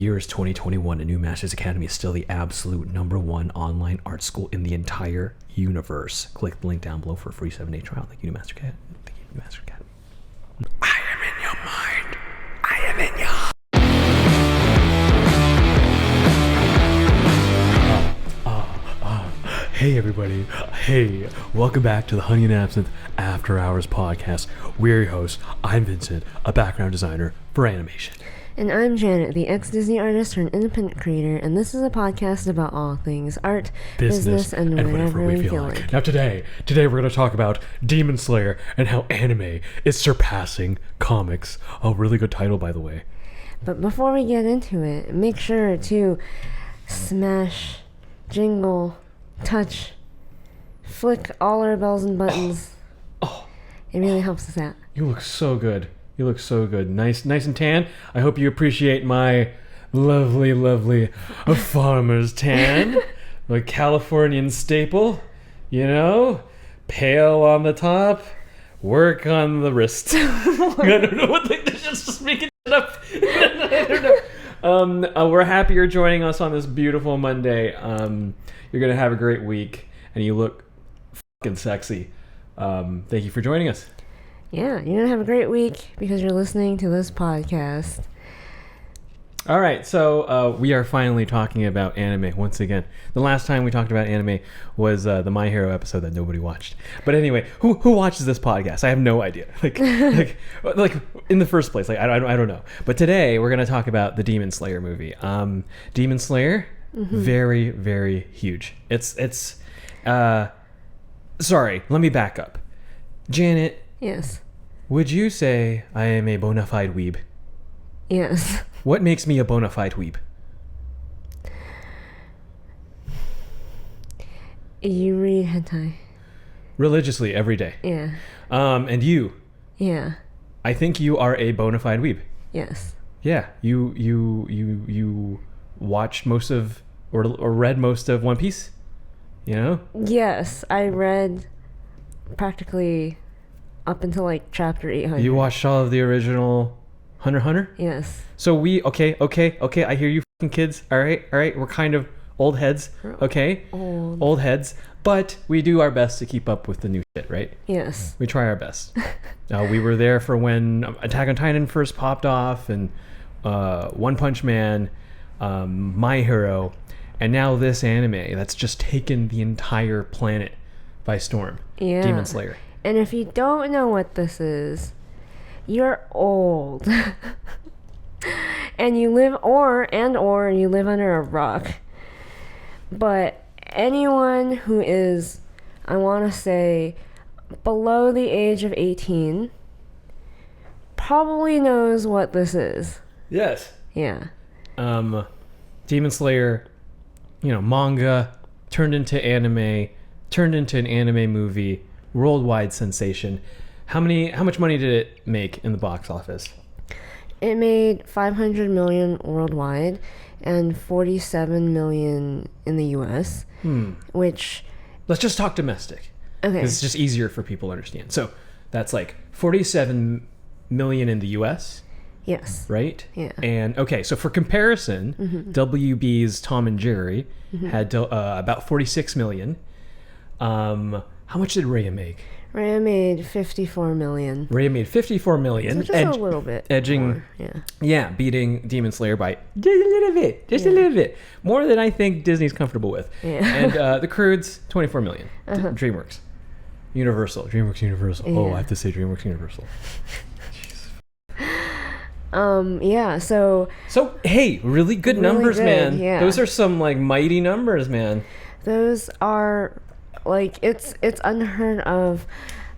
Year is 2021, and New Masters Academy is still the absolute #1 online art school in the entire universe. Click the link down below for a free 7-day trial. Thank you, New Master Academy. Thank you, New Master Academy. I am in your mind. I am in your... Hey everybody, hey, welcome back to the Honey and Absinthe After Hours podcast. We're your hosts. I'm Vincent, a background designer for animation. And I'm Janet, the ex-Disney artist turned independent creator, and this is a podcast about all things art, business and whatever we feel like. Now today we're going to talk about Demon Slayer and how anime is surpassing comics. Oh, really good title, by the way. But before we get into it, make sure to smash, jingle, touch, flick all our bells and buttons. It really helps us out. You look so good. You look so good. Nice and tan. I hope you appreciate my lovely farmer's tan. The Californian staple. You know? Pale on the top, work on the wrist. I don't know what just making it up. I don't know. We're happy you're joining us on this beautiful Monday. You're going to have a great week, and you look fucking sexy. Thank you for joining us. Yeah, you're going to have a great week because you're listening to this podcast. All right, so we are finally talking about anime once again. The last time we talked about anime was the My Hero episode that nobody watched. But anyway, who watches this podcast? I have no idea. Like in the first place, I don't know. But today we're going to talk about the Demon Slayer movie. Demon Slayer, very, very huge. It's sorry, let me back up. Janet. Yes. Would you say I am a bona fide weeb? Yes. What makes me a bona fide weeb? You read hentai. Religiously every day. Yeah. And you? Yeah. I think you are a bona fide weeb. Yes. Yeah. You watched most of or read most of One Piece? You know? Yes, I read practically up until like chapter 800. You watched all of the original Hunter x Hunter? Yes. So we okay. I hear you fucking kids. All right. We're kind of old heads. Okay. Old heads, but we do our best to keep up with the new shit, right? Yes. We try our best. We were there for when Attack on Titan first popped off, and One Punch Man, My Hero, and now this anime that's just taken the entire planet by storm. Yeah. Demon Slayer. And if you don't know what this is, you're old. And you live or you live under a rock. But anyone who is, I want to say, below the age of 18 probably knows what this is. Yes. Yeah. Demon Slayer, manga turned into anime, turned into an anime movie, worldwide sensation. How much money did it make in the box office? It made $500 million worldwide and $47 million in the US. Which, let's just talk domestic. Okay. It's just easier for people to understand. So that's like $47 million in the US. Yes. Right? Yeah. And okay, so for comparison, WB's Tom and Jerry had about $46 million. How much did Raya make? Raya made $54 million. Raya made $54 million. So just a little bit. Edging. More, yeah, beating Demon Slayer by just a little bit. More than I think Disney's comfortable with. Yeah. And the Croods, $24 million. DreamWorks. DreamWorks Universal. Yeah. Oh, I have to say DreamWorks Universal. Yeah, so hey, really good really numbers, good, man. yeah. Those are some mighty numbers, man. those are it's unheard of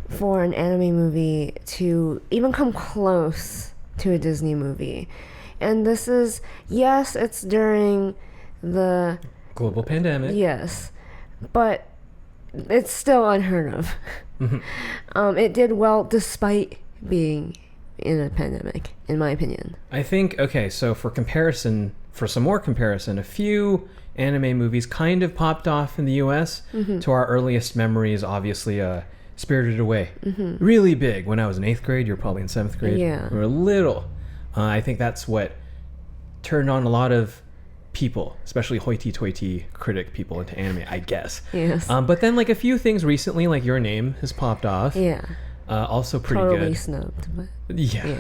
for an anime movie to even come close to a Disney movie. And this is, yes, it's during the global pandemic. Yes, but it's still unheard of. It did well despite being in a pandemic, in my opinion. I think, okay, so for some more comparison, a few anime movies kind of popped off in the US. To our earliest memories, obviously, Spirited Away. Really big. When I was in 8th grade, you were probably in 7th grade. Yeah. We were little. I think that's what turned on a lot of people, especially hoity-toity critic people into anime, I guess. Yes. But then like a few things recently, like Your Name has popped off. Yeah. Also pretty Totally good. snubbed, but Yeah.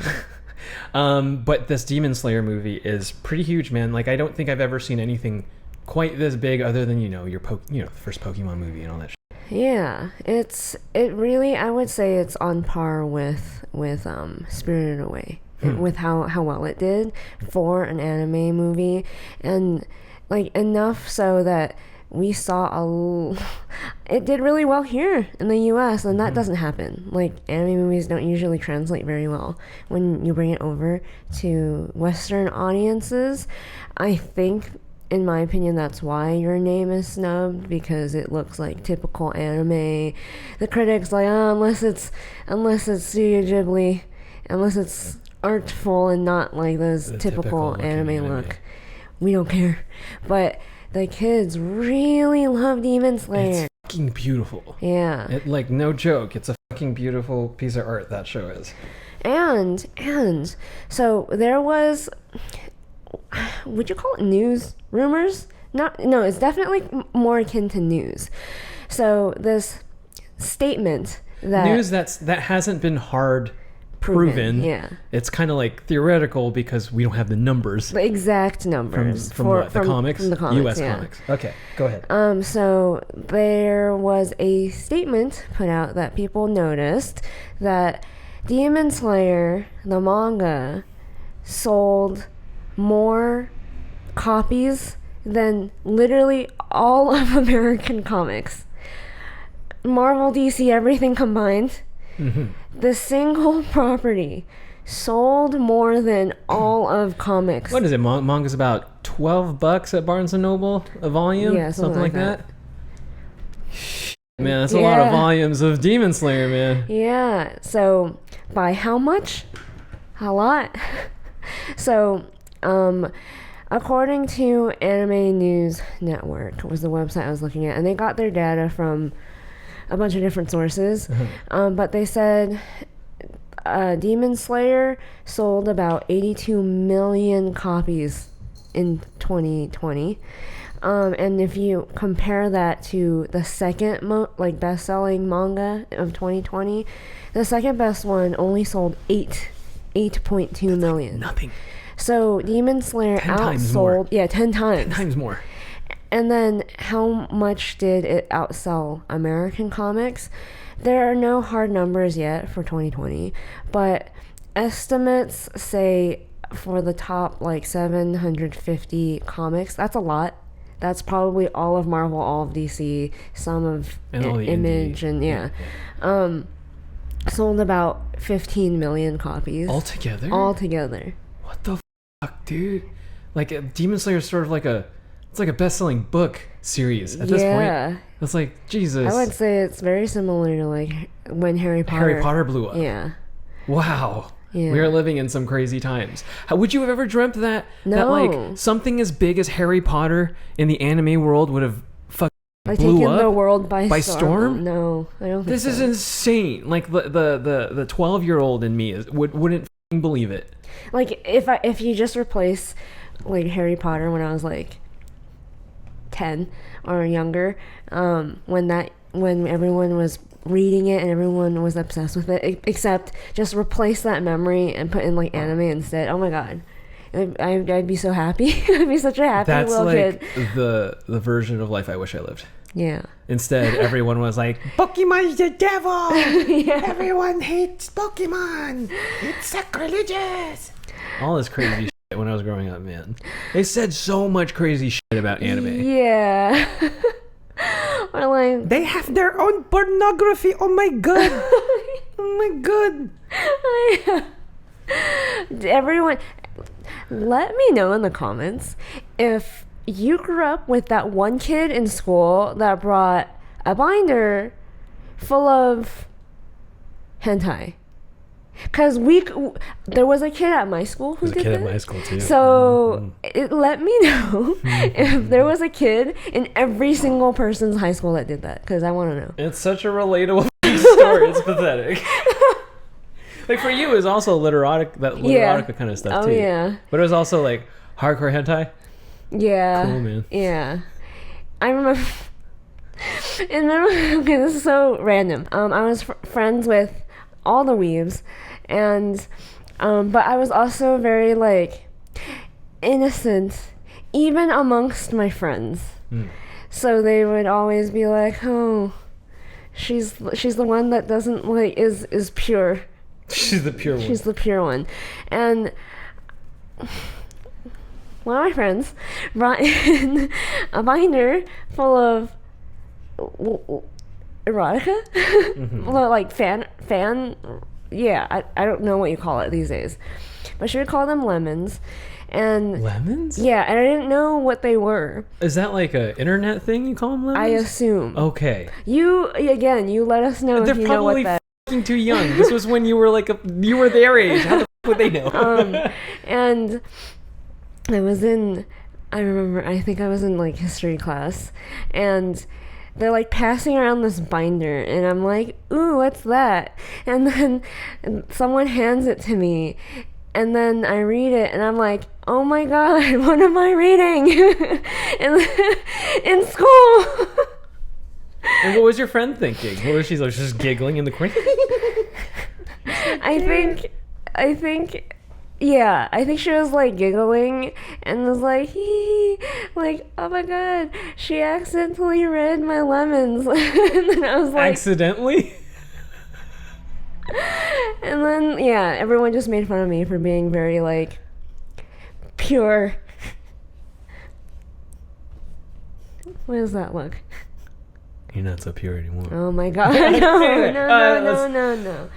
But this Demon Slayer movie is pretty huge, man. Like I don't think I've ever seen anything quite this big, other than the first Pokemon movie and all that shit. yeah, it really, I would say it's on par with Spirited Away, with how well it did for an anime movie, and like enough so that we saw it did really well here in the US, and that doesn't happen. Like anime movies don't usually translate very well when you bring it over to Western audiences. I think, in my opinion, that's why Your Name is snubbed, because it looks like typical anime. The critics like, unless it's Studio Ghibli, unless it's artful and not like this typical anime look, we don't care. But the kids really love Demon Slayer. It's fucking beautiful. Yeah. It, like, no joke, it's a fucking beautiful piece of art, that show is. And so there was, would you call it news? Rumors? No, it's definitely more akin to news. So this statement that news that hasn't been hard proven. Yeah. It's kind of like theoretical because we don't have the numbers. The exact numbers from the comics? From the comics, US comics. Okay, go ahead. So there was a statement put out that people noticed that Demon Slayer, the manga, sold more copies than literally all of American comics. Marvel, DC, everything combined. Mm-hmm. The single property sold more than all of comics. What is it? Manga's about $12 at Barnes & Noble a volume? Yeah, something like that. Man, that's a lot of volumes of Demon Slayer, man. Yeah. So, by how much? A lot. So, according to Anime News Network was the website I was looking at, and they got their data from a bunch of different sources, but they said Demon Slayer sold about 82 million copies in 2020, and if you compare that to the second best-selling manga of 2020, the second best one only sold 8.2 million. Nothing. So Demon Slayer 10 times more. 10 times. 10 times more. And then how much did it outsell American comics? There are no hard numbers yet for 2020, but estimates say for the top 750 comics, that's a lot. That's probably all of Marvel, all of DC, some of Image, indie. And sold about 15 million copies. Altogether? What the fuck, dude? Like, Demon Slayer is sort of like it's like a best-selling book series at this point. It's like, Jesus. I would say it's very similar to when Harry Potter blew up. Yeah. Wow. Yeah. We are living in some crazy times. Would you have ever dreamt that something as big as Harry Potter in the anime world would have fucking blew taken up the world by storm? No, I don't think this is insane. Like the 12-year-old in me wouldn't fucking believe it. Like if you just replace Harry Potter when I was 10 or younger, when everyone was reading it and everyone was obsessed with it, except just replace that memory and put in anime instead. Oh my god, I'd be so happy. I'd be such a happy little kid. That's the version of life I wish I lived. Yeah. Instead, everyone was like, Pokemon's the devil! Yeah. Everyone hates Pokemon! It's sacrilegious! All this crazy shit when I was growing up, man. They said so much crazy shit about anime. Yeah. Or they have their own pornography! Oh my god! Oh my god! Everyone, let me know in the comments if you grew up with that one kid in school that brought a binder full of hentai. Because there was a kid at my school who did that. There was a kid at my school too. So let me know if there was a kid in every single person's high school that did that, because I want to know. It's such a relatable story. It's pathetic. For you, it was also literotica kind of stuff too. Oh yeah. But it was also Hardcore hentai? Yeah. Cool, man. Yeah. I remember. Okay, this is so random. I was friends with all the weebs, and but I was also very like innocent, even amongst my friends. So they would always be like, "Oh, she's the one that doesn't like is pure." She's the pure one. She's the pure one, and one of my friends brought in a binder full of erotica, like fan. Yeah, I don't know what you call it these days, but she would call them lemons. And lemons? Yeah, and I didn't know what they were. Is that like a internet thing? You call them lemons? I assume. Okay. You let us know if you know what that. They're probably too young. This was when you were you were their age. How the f would they know? And I think I was in like history class, and they're like passing around this binder, and I'm like, ooh, what's that? And then someone hands it to me, and then I read it, and I'm like, oh my god, what am I reading? in school. And what was your friend thinking? What was she like, just giggling in the corner? I think she was like giggling and was like, hee, like, oh my god, she accidentally read my lemons. And then I was like, accidentally? And then yeah, everyone just made fun of me for being very like pure. What does that look? You're not so pure anymore. Oh my god, no.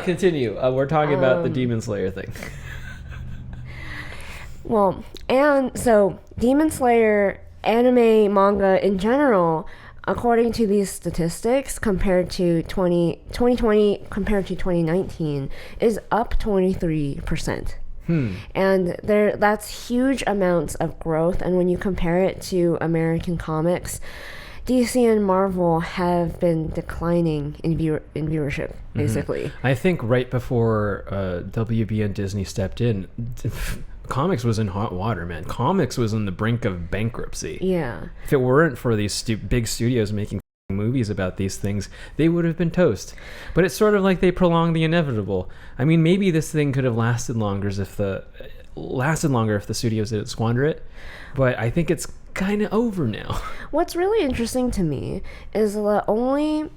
Continue. We're talking about the Demon Slayer thing. Well, and so Demon Slayer anime manga in general, according to these statistics, compared to 2020 compared to 2019, is up 23%. And that's huge amounts of growth. And when you compare it to American comics, DC and Marvel have been declining in viewership, basically. I think right before WB and Disney stepped in, comics was in hot water, man. Comics was on the brink of bankruptcy. Yeah. If it weren't for these big studios making movies about these things, they would have been toast. But it's sort of like they prolonged the inevitable. I mean, maybe this thing could have lasted longer if the studios didn't squander it. But I think it's kind of over now. What's really interesting to me is the only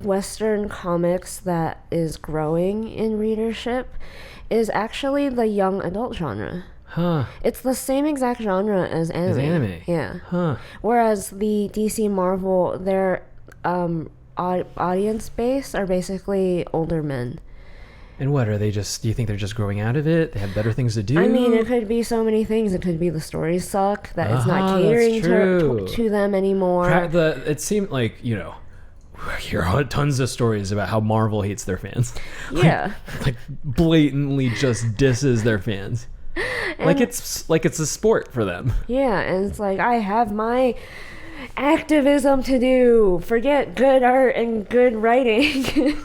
Western comics that is growing in readership is actually the young adult genre. Huh. It's the same exact genre as anime. As anime? Yeah. Huh. Whereas the DC Marvel, their audience base are basically older men. And what, are they just, do you think they're just growing out of it? They have better things to do? I mean, it could be so many things. It could be the stories suck, that it's not catering to them anymore. It seemed like, you hear tons of stories about how Marvel hates their fans. Yeah. Like blatantly just disses their fans. Like it's a sport for them. Yeah, and it's like, I have my activism to do. Forget good art and good writing.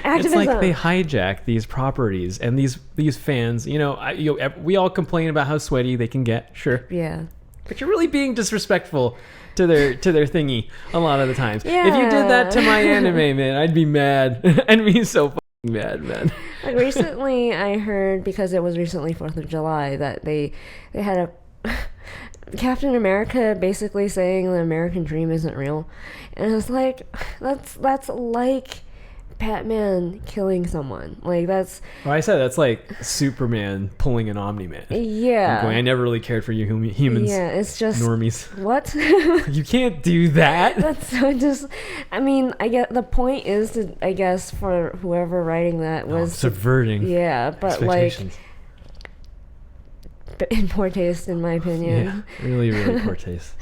Activism. It's like they hijack these properties and these fans. We all complain about how sweaty they can get. Sure. Yeah. But you're really being disrespectful to their thingy a lot of the times. Yeah. If you did that to my anime, man, I'd be mad. I'd be so fucking mad, man. Like recently, I heard, because it was recently 4th of July, that they had a Captain America basically saying the American dream isn't real, and I was like, that's like Batman killing someone. Like that's. Well, I said that's like Superman pulling an Omni-Man. Yeah. I never really cared for you humans. Yeah, it's just normies. What? You can't do that. That's so just. I mean, I get the point is to, I guess, for whoever writing that was subverting. Yeah, but like. In poor taste, in my opinion. Yeah, really, really poor taste.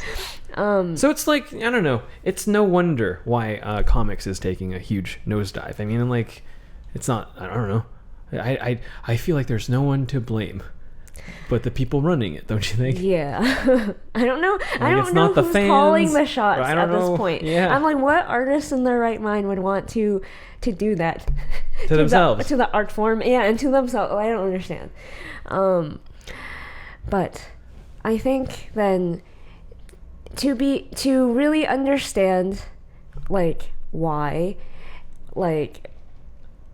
So it's like, I don't know. It's no wonder why comics is taking a huge nosedive. I mean, like, it's not. I don't know. I feel like there's no one to blame, but the people running it. Don't you think? Yeah. I don't know. Like, I don't know who's calling the shots at this point. Yeah. I'm like, what artist in their right mind would want to do that to themselves, to the art form? Yeah, and to themselves. I don't understand. But I think then to really understand like why like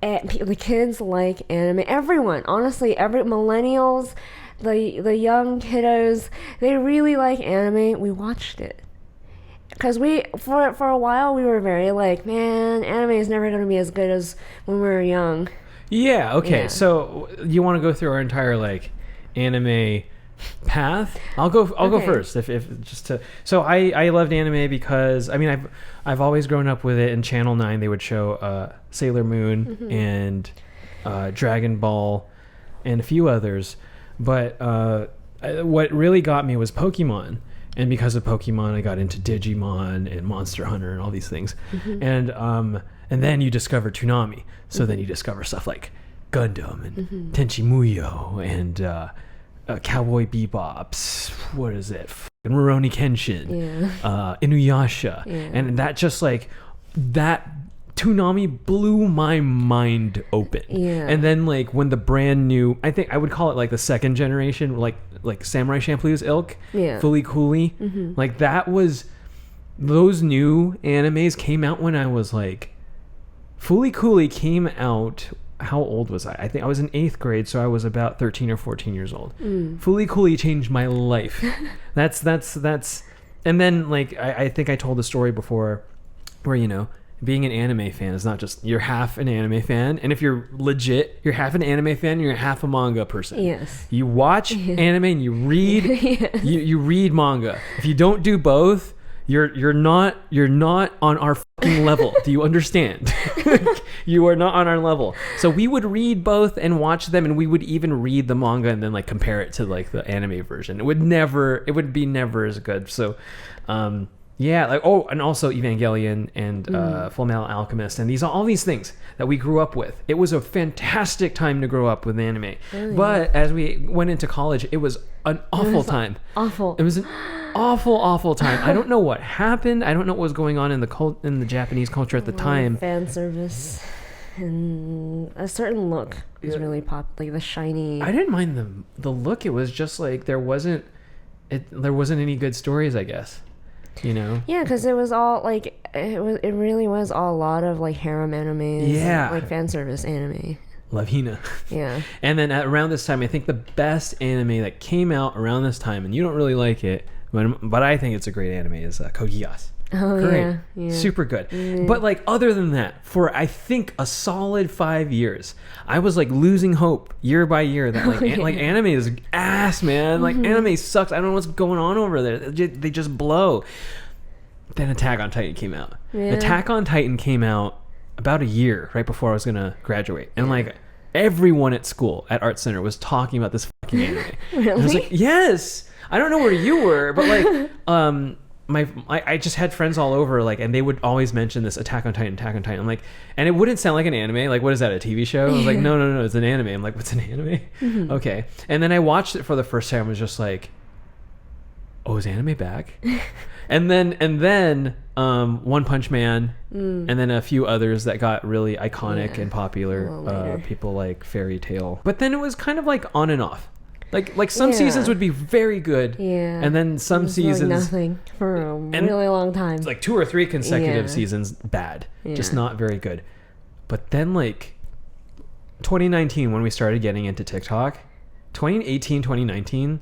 the kids like anime, everyone, honestly, every millennials, the young kiddos, they really like anime. We watched it because for a while we were very like, man, anime is never going to be as good as when we were young. Yeah, okay. Yeah. So you want to go through our entire like anime path? I'll go first if just to. So I loved anime because I mean I've always grown up with it. In Channel 9 they would show Sailor Moon and Dragon Ball and a few others, but what really got me was Pokemon. And because of Pokemon, I got into Digimon and Monster Hunter and all these things. And then you discover Toonami. So then you discover stuff like Gundam and Tenchi Muyo and Cowboy Bebop. What is it? Rurouni Kenshin. Inuyasha. Yeah. And that just like, that Toonami blew my mind open. Yeah. And then like when the brand new, I think I would call it like the second generation, like Samurai Champloo's ilk, Fully Cooley, like that was, those new animes came out when I was like, Fully Cooley came out, how old was I? I think I was in 8th grade, so I was about 13 or 14 years old. Fully Cooley changed my life. That's and then like I think I told the story before where, you know, being an anime fan is not just you're half an anime fan, and if you're legit, you're half an anime fan, you're half a manga person. Yes. You watch anime and you read you read manga. If you don't do both, you're not on our fucking level. Do you understand? You are not on our level. So we would read both and watch them, and we would even read the manga and then like compare it to like the anime version. It would be never as good. So yeah, like and also Evangelion and Full Metal Alchemist and all these things that we grew up with. It was a fantastic time to grow up with anime. But as we went into college, it was an awful time. Awful. It was an awful time. I don't know what happened. I don't know what was going on in the Japanese culture at the time. Fan service and a certain look was really like the shiny. I didn't mind the look. It was just like there wasn't any good stories, I guess. You know? Yeah, because it was all like it really was a lot of like harem animes. Yeah, like fan service anime. Love Hina. Yeah. And then around this time, I think the best anime that came out around this time, and you don't really like it, but I think it's a great anime, is Code Geass. Oh, great. Yeah. Super good. But like other than that, for I think a solid 5 years, I was like losing hope year by year that like like anime is ass, man. Like anime sucks. I don't know what's going on over there. They just blow. Then Attack on Titan came out. Yeah. Attack on Titan came out about a year right before I was gonna graduate, and like everyone at school at Art Center was talking about this fucking anime. Really? And I was like, yes. I don't know where you were, but like I just had friends all over, like, and they would always mention this Attack on Titan. I'm like, and it wouldn't sound like an anime. Like, what is that, a TV show? I was like, no, it's an anime. I'm like, what's an anime? Okay. And then I watched it for the first time. I was just like, oh, is anime back? and then One Punch Man, and then a few others that got really iconic and popular. People like Fairy Tail. But then it was kind of like on and off. Like some seasons would be very good, and then some seasons like nothing for a really long time. Like 2 or 3 consecutive seasons bad, just not very good. But then like 2019, when we started getting into TikTok, 2018, 2019,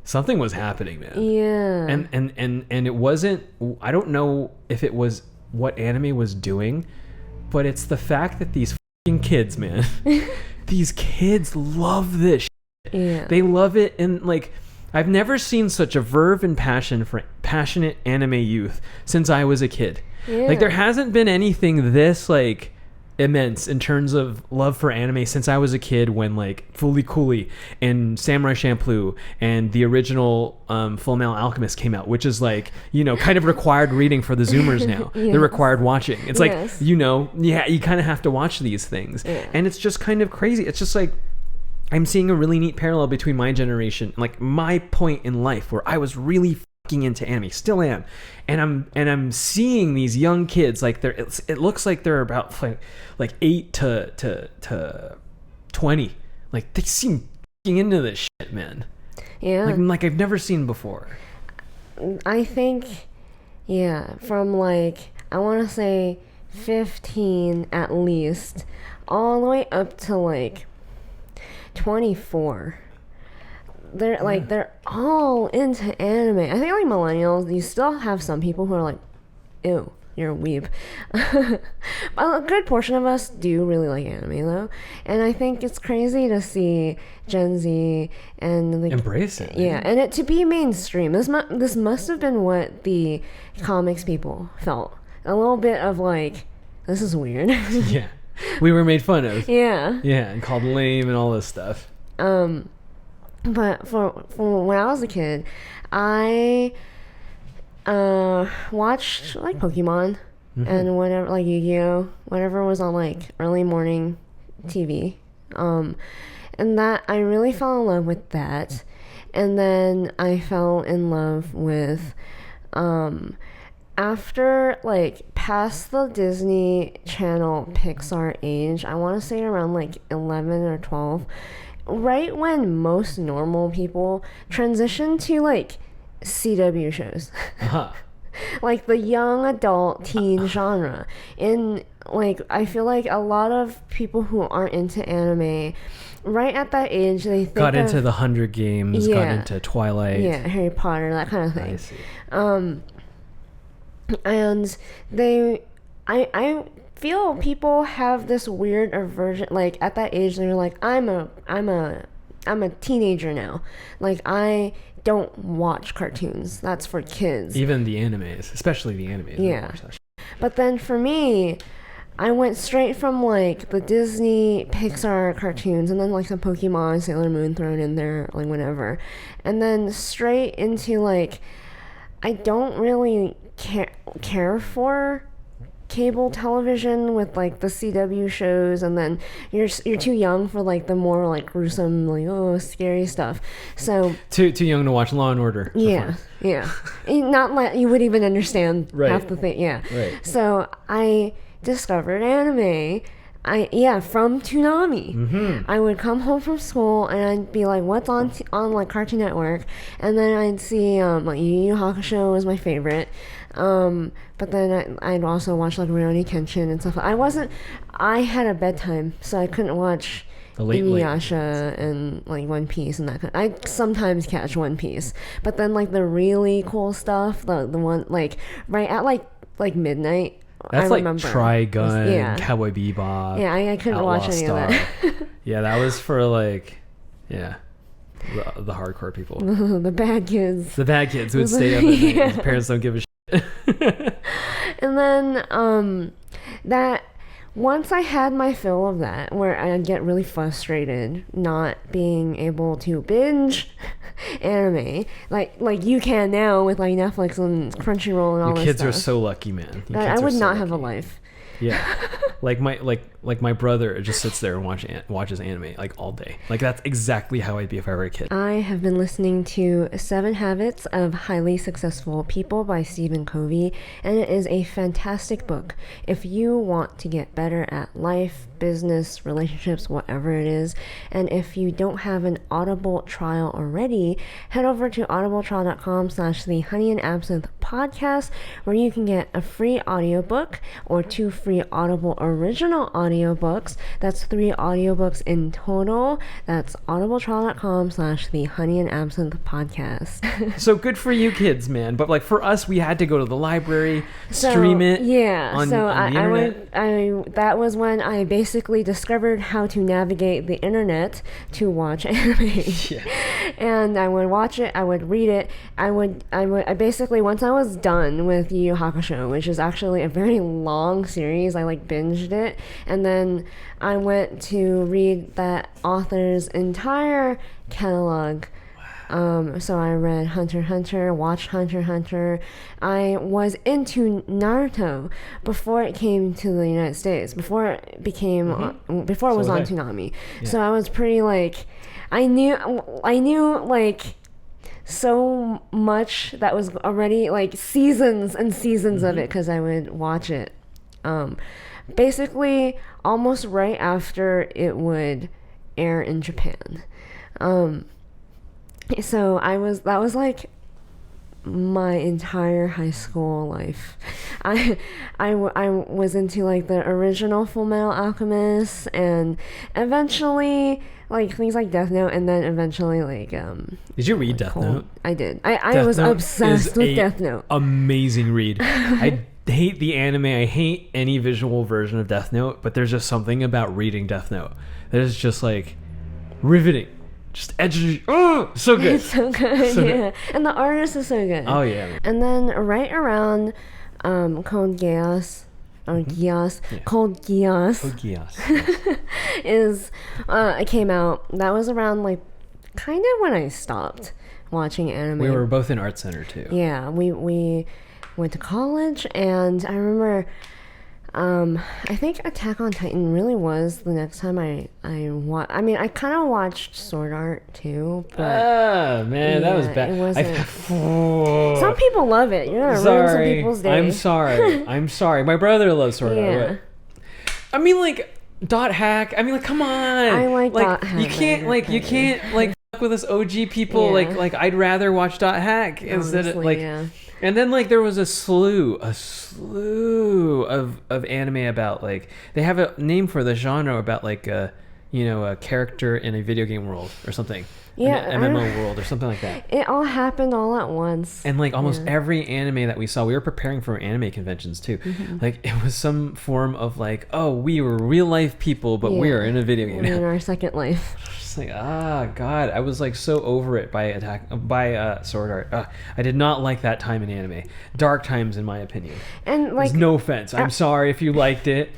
something was happening, man. Yeah. And it wasn't, I don't know if it was what anime was doing, but it's the fact that these fucking kids, man, these kids love this shit. Yeah. They love it, and like I've never seen such a verve and passion for passionate anime youth since I was a kid. Yeah. Like there hasn't been anything this like immense in terms of love for anime since I was a kid, when like Fully Cooley and Samurai Champloo and the original Full Metal Alchemist came out, which is like, you know, kind of required reading for the Zoomers now. They're required watching. It's like, you know, you kind of have to watch these things. And it's just kind of crazy. It's just like, I'm seeing a really neat parallel between my generation, like my point in life where I was really fucking into anime, still am, and I'm seeing these young kids, like it looks like they're about like 8 to 20, like they seem fucking into this shit, man. Yeah. Like I've never seen before. I think, yeah, from like, I want to say 15 at least, all the way up to like 24. They're all into anime. I think like millennials, you still have some people who are like, ew, you're a weeb. A good portion of us do really like anime though, and I think it's crazy to see Gen Z and like Embrace it. Yeah, and it to be mainstream. This must have been what the comics people felt. A little bit of like, this is weird. Yeah, we were made fun of. Yeah. Yeah, and called lame and all this stuff. But for when I was a kid, I watched like Pokemon and whatever, like Yu-Gi-Oh, whatever was on like early morning TV. And that I really fell in love with that. And then I fell in love with after like past the Disney Channel Pixar age, I want to say around like 11 or 12, right when most normal people transition to like CW shows. Like the young adult teen genre. In like, I feel like a lot of people who aren't into anime, right at that age, they think got into the Hunger Games, got into Twilight. Yeah, Harry Potter, that kind of thing. I see. And I feel people have this weird aversion, like at that age they're like, I'm a teenager now, like I don't watch cartoons, that's for kids. Even the animes, especially the animes. Yeah. But then for me, I went straight from like the Disney Pixar cartoons and then like some Pokemon, Sailor Moon thrown in there, like whatever, and then straight into like, I don't really care for cable television with like the CW shows, and then you're too young for like the more like gruesome, like scary stuff. So too young to watch Law and Order. Yeah. Not like you would even understand half the thing. Yeah. Right. So I discovered anime. From Toonami. I would come home from school and I'd be like, what's on like Cartoon Network? And then I'd see like Yu Yu Hakusho was my favorite. But then I'd also watch like Rurouni Kenshin and stuff. I had a bedtime, so I couldn't watch Inuyasha and like One Piece and that kind. I sometimes catch One Piece, but then like the really cool stuff, the one like right at like midnight. That's I remember. Trigun, Cowboy Bebop. Yeah, I couldn't Outlaw watch any Star. of that. Yeah, that was for like, the hardcore people. The bad kids. The bad kids who would stay up at night. Yeah. Parents don't give a shit. And then that once I had my fill of that, where I'd get really frustrated not being able to binge anime like you can now with like Netflix and Crunchyroll and all this stuff. Your kids are so lucky, man. I would not have a life. Yeah. Like my brother just sits there and watches anime like all day. Like that's exactly how I'd be if I were a kid. I have been listening to 7 Habits of Highly Successful People by Stephen Covey, and it is a fantastic book. If you want to get better at life, business, relationships, whatever it is, and if you don't have an Audible trial already, head over to audibletrial.com/the Honey and Absinthe podcast, where you can get a free audiobook or 2 free Audible original audiobooks. That's 3 audiobooks in total. That's audibletrial.com/the Honey and Absinthe podcast. So good for you kids, man. But like for us, we had to go to the library, stream it. Yeah. On the internet. That was when I basically discovered how to navigate the internet to watch anime. Yeah. And I would watch it, I would read it, I basically, once I was done with Yu Yu Hakusho, which is actually a very long series, I like binged it, and then I went to read that author's entire catalog. So I read Hunter x Hunter, watched Hunter x Hunter. I was into Naruto before it came to the United States, before it became, before it was on Toonami. Yeah. So I was pretty like, I knew like so much that was already like seasons and seasons of it, because I would watch it basically almost right after it would air in Japan. So that was like my entire high school life. I was into like the original Full Metal Alchemist, and eventually like things like Death Note, and then eventually like Did you read Death Note? I did. I was obsessed with Death Note. Amazing read. I hate the anime. I hate any visual version of Death Note, but there's just something about reading Death Note that is just like riveting. Just edgy. Oh, so good. It's so good, So yeah. good. And the artist is so good. Oh yeah. And then right around Code Geass, or Geass, Yeah. Code Geass Oh yes. is it came out. That was around like kind of when I stopped watching anime. We were both in art center too. Yeah, we went to college, and I remember I think Attack on Titan really was the next time I watched. I mean, I kind of watched Sword Art too, but Man, that was yeah, bad. it wasn't. Oh. Some people love it. You're gonna ruin some people's day. I'm sorry. I'm sorry. My brother loves Sword Yeah. Art. I mean, like dot hack. I mean, like, come on. I like dot hack You can't better, like you but- canch like fuck with us OG people. Yeah. Like I'd rather watch dot hack instead of Honestly, like. yeah. And then like there was a slew of anime about like they have a name for the genre about like a character in a video game world or something. Yeah, an MMO world or something like that. It all happened all at once. And like almost every anime that we saw, we were preparing for anime conventions too. Like it was some form of like, oh, we were real life people, but we Yeah. are in a video game. In our second life. Just like, God, I was like so over it by Sword Art. I did not like that time in anime. Dark times, in my opinion. And like, There's no offense. I'm sorry if you liked it.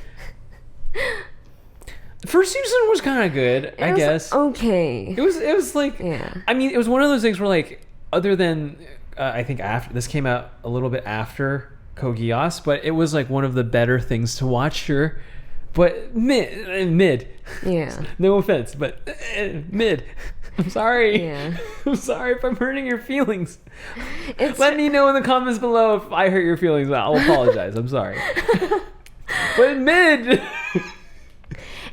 The first season was kind of good, I was guess. okay. It was like, Yeah. I mean, it was one of those things where like, other than I think after this came out a little bit after Code Geass, but it was like one of the better things to watch, sure. But mid. Yeah. No offense, but mid. I'm sorry. Yeah. I'm sorry if I'm hurting your feelings. It's Let me know in the comments below if I hurt your feelings. I'll apologize. I'm sorry. But mid.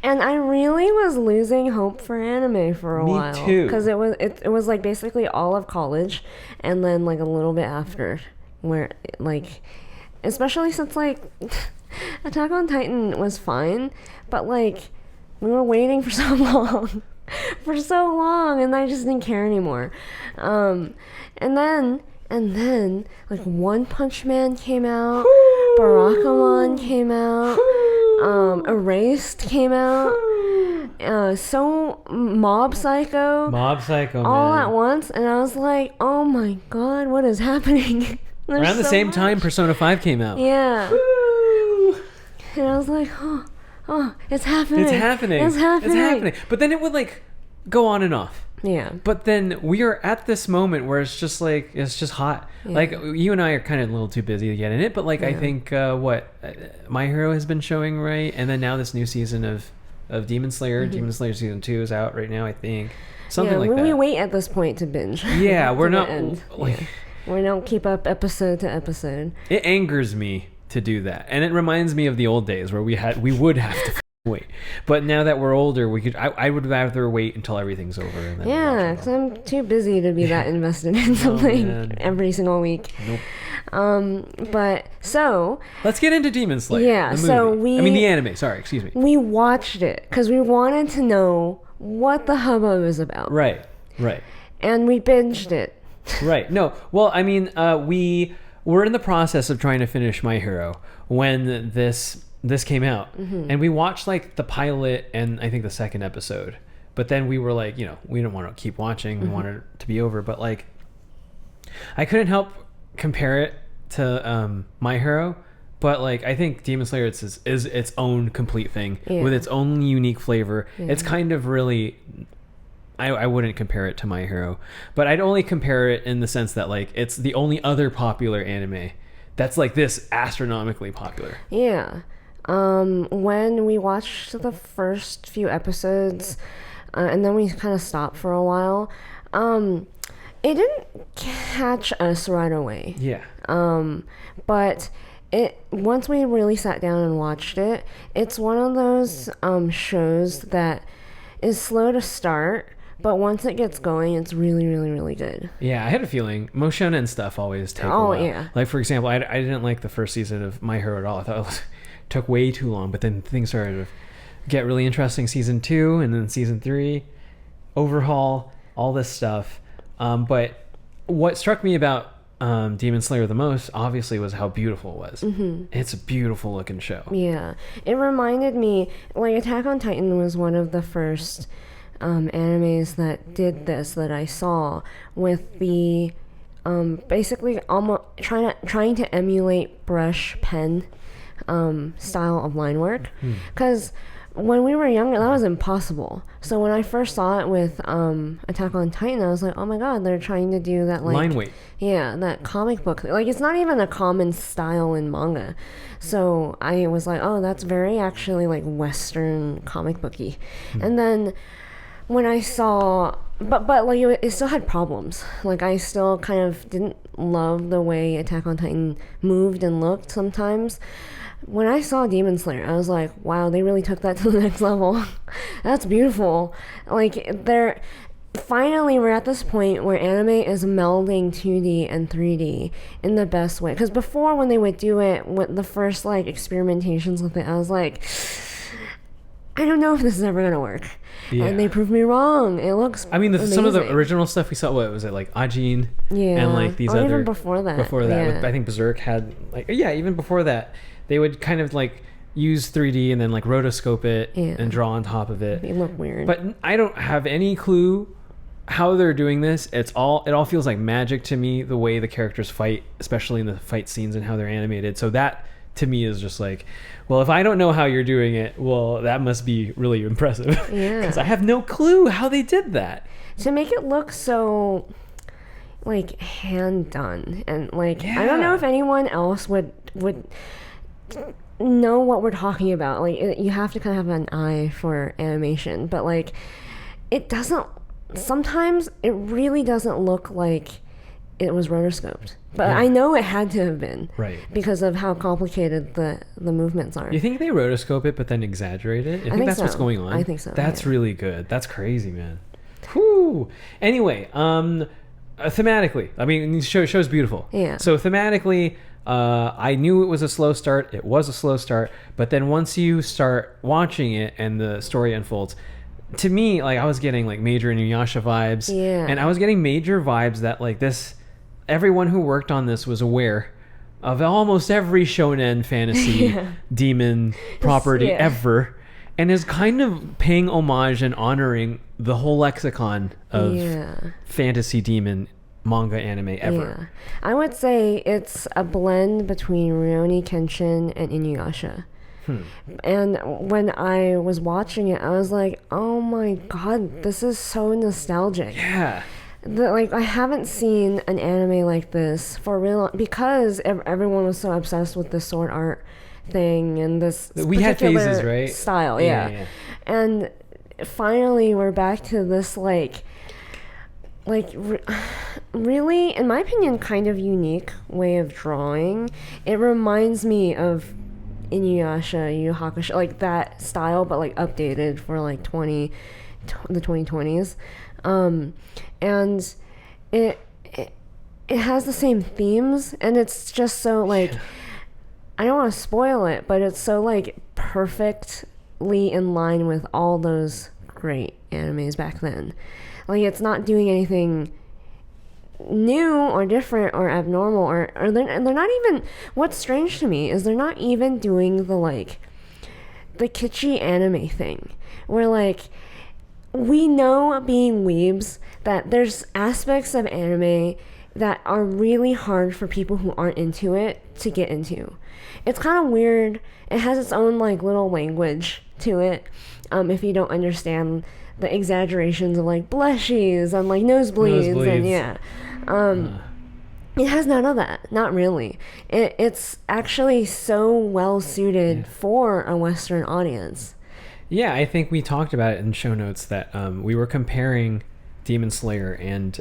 And I really was losing hope for anime for a Me while. too. Because it was like basically all of college, and then like a little bit after, where like, especially since like Attack on Titan was fine, but like we were waiting for so long, and I just didn't care anymore. And then like One Punch Man came out, Barakamon came out. Erased came out. So Mob Psycho. All at once, and I was like, "Oh my god, what is happening?" Around the same time, Persona 5 came out. Yeah. And I was like, "Oh, it's happening! It's happening!" But then it would like go on and off. Yeah. But then we are at this moment where it's just like it's just hot. Yeah. Like you and I are kind of a little too busy to get in it, but like I think My Hero has been showing, right? And then now this new season of Demon Slayer, Demon Slayer season 2 is out right now, I think. Something like that. We wait at this point to binge. Yeah, we're to the not end. like We don't keep up episode to episode. it angers me to do that. And it reminds me of the old days where we would have to wait. But now that we're older, I would rather wait until everything's over and then Yeah, watch it because all. I'm too busy to be that invested in something man. every single week. Nope. But so Let's get into Demon Slayer. Yeah, the so movie. The anime. Sorry, excuse me. we watched it because we wanted to know what the hubbub is about. Right. And we binged it. Right. No. Well, I mean, we were in the process of trying to finish My Hero when this came out, and we watched like the pilot and I think the second episode. But then we were like, we didn't want to keep watching. We wanted it to be over. But like, I couldn't help compare it to My Hero. But like, I think Demon Slayer is its own complete thing with its own unique flavor. It's kind of really. I wouldn't compare it to My Hero, but I'd only compare it in the sense that like it's the only other popular anime that's like this astronomically popular. Yeah. When we watched the first few episodes, and then we kind of stopped for a while, it didn't catch us right away. Yeah. But once we really sat down and watched it, it's one of those shows that is slow to start, but once it gets going, it's really, really, really good. Yeah, I had a feeling most shonen stuff always take a while. Yeah. Like, for example, I didn't like the first season of My Hero at all. I thought it took way too long, but then things started to get really interesting. Season 2 and then season 3, overhaul, all this stuff. But what struck me about Demon Slayer the most, obviously, was how beautiful it was. Mm-hmm. It's a beautiful looking show. Yeah. It reminded me, like, Attack on Titan was one of the first animes that did this that I saw, with the basically almost trying to emulate brush pen style of line work, because when we were younger, that was impossible. So when I first saw it with Attack on Titan, I was like, oh my god, they're trying to do that, like, line weight. Yeah, that comic book. Like, it's not even a common style in manga. So I was like, oh, that's very actually like Western comic booky. And then when I saw, but like it still had problems. Like, I still kind of didn't love the way Attack on Titan moved and looked sometimes. When I saw Demon Slayer, I was like, wow, they really took that to the next level. That's beautiful. Like, finally we're at this point where anime is melding 2D and 3D in the best way. Because before, when they would do it, with the first, like, experimentations with it, I was like, I don't know if this is ever going to work. Yeah. And they proved me wrong. It looks amazing. Some of the original stuff we saw, what was it, like Ajin? Yeah. And like these other... even before that. Yeah. I think Berserk had, like, even before that, they would kind of like use 3D and then like rotoscope it and draw on top of it. They look weird. But I don't have any clue how they're doing this. It all feels like magic to me, the way the characters fight, especially in the fight scenes and how they're animated. So that to me is just like, well, if I don't know how you're doing it, well, that must be really impressive. Yeah. Because I have no clue how they did that. To make it look so, like, hand done, and like, I don't know if anyone else would know what we're talking about. Like, you have to kind of have an eye for animation, but like, sometimes it really doesn't look like it was rotoscoped, but I know it had to have been, right, because of how complicated the movements are. You think they rotoscope it but then exaggerate it? I think that's what's going on. I think so. That's really good. That's crazy, man. Whew. Anyway, thematically, I mean, the show's beautiful. Yeah. So thematically, I knew it was a slow start. It was a slow start, but then once you start watching it and the story unfolds, to me, like, I was getting like major Inuyasha vibes, and I was getting major vibes that, like, everyone who worked on this was aware of almost every shonen fantasy demon property ever, and is kind of paying homage and honoring the whole lexicon of fantasy demon manga anime ever. Yeah. I would say it's a blend between Rurouni Kenshin and Inuyasha. And when I was watching it, I was like, oh my god, this is so nostalgic. Yeah. Like, I haven't seen an anime like this for real long, because everyone was so obsessed with the sword art thing and this we had phases, right? Style, yeah. And finally we're back to this really, in my opinion, kind of unique way of drawing. It reminds me of Inuyasha, Yu Yu Hakusho, like that style, but like updated for like the 2020s. And it has the same themes, and it's just so, like, I don't want to spoil it, but it's so, like, perfectly in line with all those great animes back then. Like, it's not doing anything new or different or abnormal, or they're not even, what's strange to me is they're not even doing the kitschy anime thing, where, like, we know, being weebs, that there's aspects of anime that are really hard for people who aren't into it to get into. It's kind of weird. It has its own, like, little language to it, if you don't understand the exaggerations of, like, blushies and, like, nosebleeds. And it has none of that. Not really. It's actually so well suited for a Western audience. Yeah, I think we talked about it in show notes that we were comparing Demon Slayer and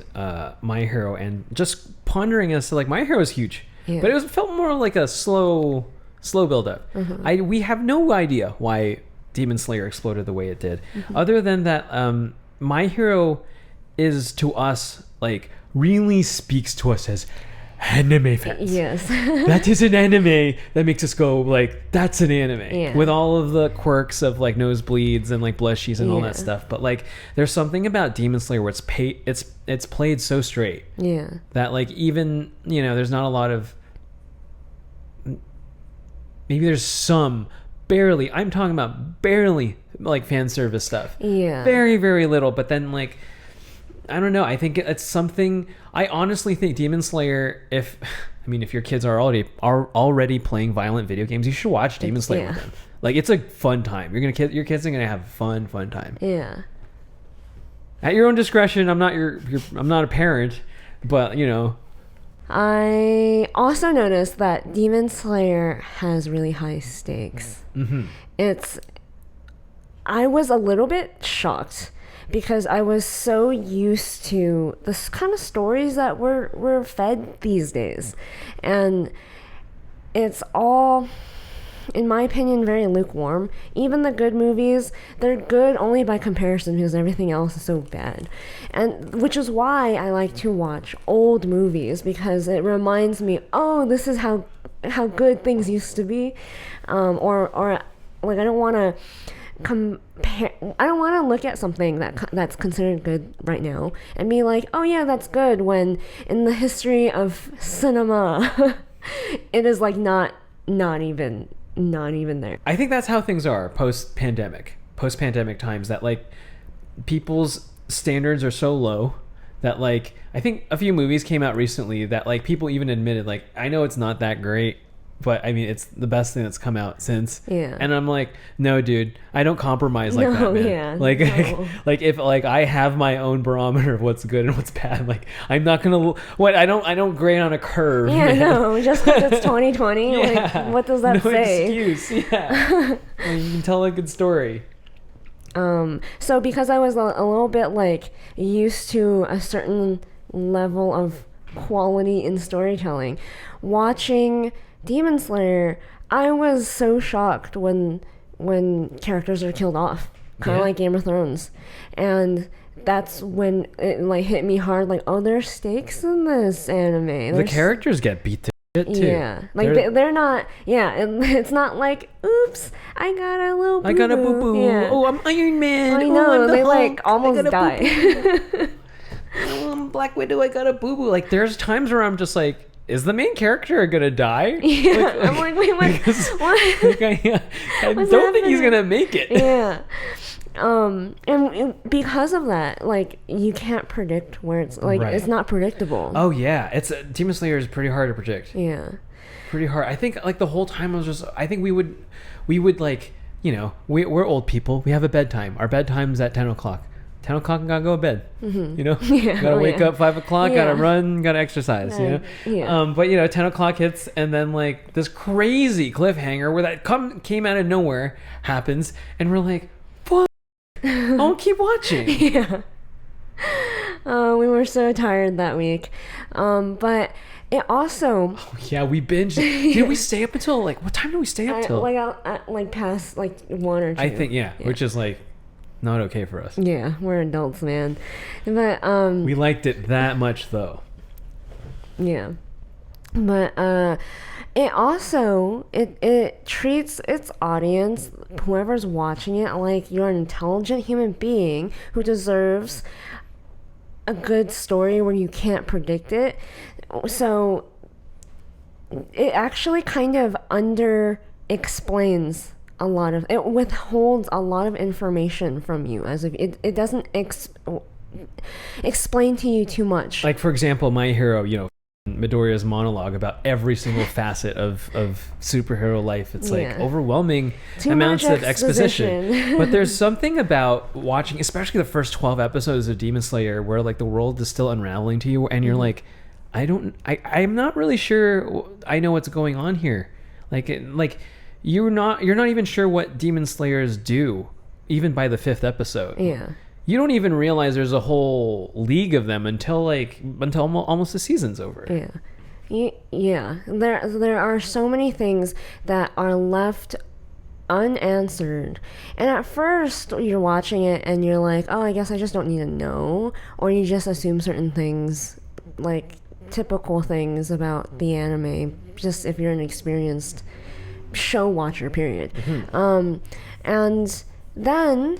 My Hero, and just pondering as to, like, My Hero is huge, but it felt more like a slow build up. We have no idea why Demon Slayer exploded the way it did, other than that My Hero is to us like really speaks to us as anime fans. Yes. That is an anime that makes us go like, that's an anime. Yeah. With all of the quirks of like nosebleeds and like blushies and all that stuff. But like there's something about Demon Slayer where it's played so straight. Yeah. That like even, you know, there's not a lot of, maybe there's some barely, I'm talking about barely like fan service stuff. Yeah. Very, very little. But then like, I don't know. I think it's something. I honestly think Demon Slayer. If your kids are already playing violent video games, you should watch Demon Slayer with them. Like it's a fun time. Your kids are gonna have a fun time. Yeah. At your own discretion. I'm not a parent, but you know. I also noticed that Demon Slayer has really high stakes. Mm-hmm. I was a little bit shocked, because I was so used to this kind of stories that we're fed these days. And it's all, in my opinion, very lukewarm. Even the good movies, they're good only by comparison because everything else is so bad. And which is why I like to watch old movies, because it reminds me, oh, this is how good things used to be. Or like I don't want to I don't want to look at something that's considered good right now and be like, oh yeah, that's good, when in the history of cinema it is like not even there. I think that's how things are post-pandemic times, that like people's standards are so low that like I think a few movies came out recently that like people even admitted, like, I know it's not that great, but I mean, it's the best thing that's come out since. Yeah. And I'm like, no, dude, I don't compromise like that, man. Yeah, like, no. like if like I have my own barometer of what's good and what's bad, like I'm not gonna I don't grade on a curve. Yeah, man. no, just because it's 2020, Yeah. like what does that say? No excuse. Yeah. Like, you can tell a good story. So because I was a little bit like used to a certain level of quality in storytelling, watching Demon Slayer, I was so shocked when characters are killed off, kind of like Game of Thrones, and that's when it like hit me hard, like, oh, there's stakes in this anime. The characters get beat to shit too. Yeah, like they're not. Yeah, it's not like, oops, I got a little boo-boo. I got a boo boo. Yeah. Oh, I'm Iron Man. I know, I'm the they Hulk. like almost die. Oh, I'm Black Widow. I got a boo boo. Like there's times where I'm just like, is the main character gonna die? Yeah, I'm like, wait, what? Like, I don't think he's gonna make it. Yeah. And because of that, like, you can't predict where it's like, Right. It's not predictable. Oh yeah, it's Demon Slayer is pretty hard to predict. Yeah. Pretty hard. I think like the whole time I was just, I think we would like, you know, we're old people. We have a bedtime. Our bedtime's at 10 o'clock. 10 o'clock and gotta go to bed. Mm-hmm. You know, Yeah. gotta wake up 5 o'clock. Yeah. Gotta run. Gotta exercise. You know. Yeah. But you know, 10 o'clock hits, and then like this crazy cliffhanger where that came out of nowhere happens, and we're like, "Fuck! I'll keep watching." Yeah. We were so tired that week, but it also. Oh, yeah, we binged. Did we stay up until like what time did we stay up till? Like past like 1 or 2. I think yeah, which is like not okay for us. Yeah, we're adults, man. But we liked it that much though. Yeah. But it also it treats its audience, whoever's watching it, like you're an intelligent human being who deserves a good story where you can't predict it. So it actually kind of under explains a lot of, it withholds a lot of information from you, as if it doesn't explain to you too much. Like for example, My Hero, you know, Midoriya's monologue about every single facet of superhero life. It's like overwhelming amounts of exposition. But there's something about watching, especially the first 12 episodes of Demon Slayer, where like the world is still unraveling to you, and you're like, I'm not really sure I know what's going on here. Like you're not even sure what Demon Slayers do, even by the 5th episode. Yeah. You don't even realize there's a whole league of them until almost the season's over. Yeah. Yeah. There are so many things that are left unanswered. And at first you're watching it and you're like, oh, I guess I just don't need to know, or you just assume certain things, like typical things about the anime, just if you're an experienced show watcher, period. And then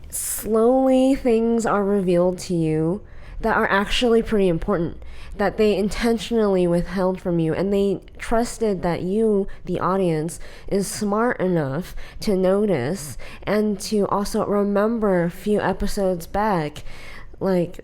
slowly things are revealed to you that are actually pretty important, that they intentionally withheld from you, and they trusted that you, the audience, is smart enough to notice and to also remember a few episodes back. Like,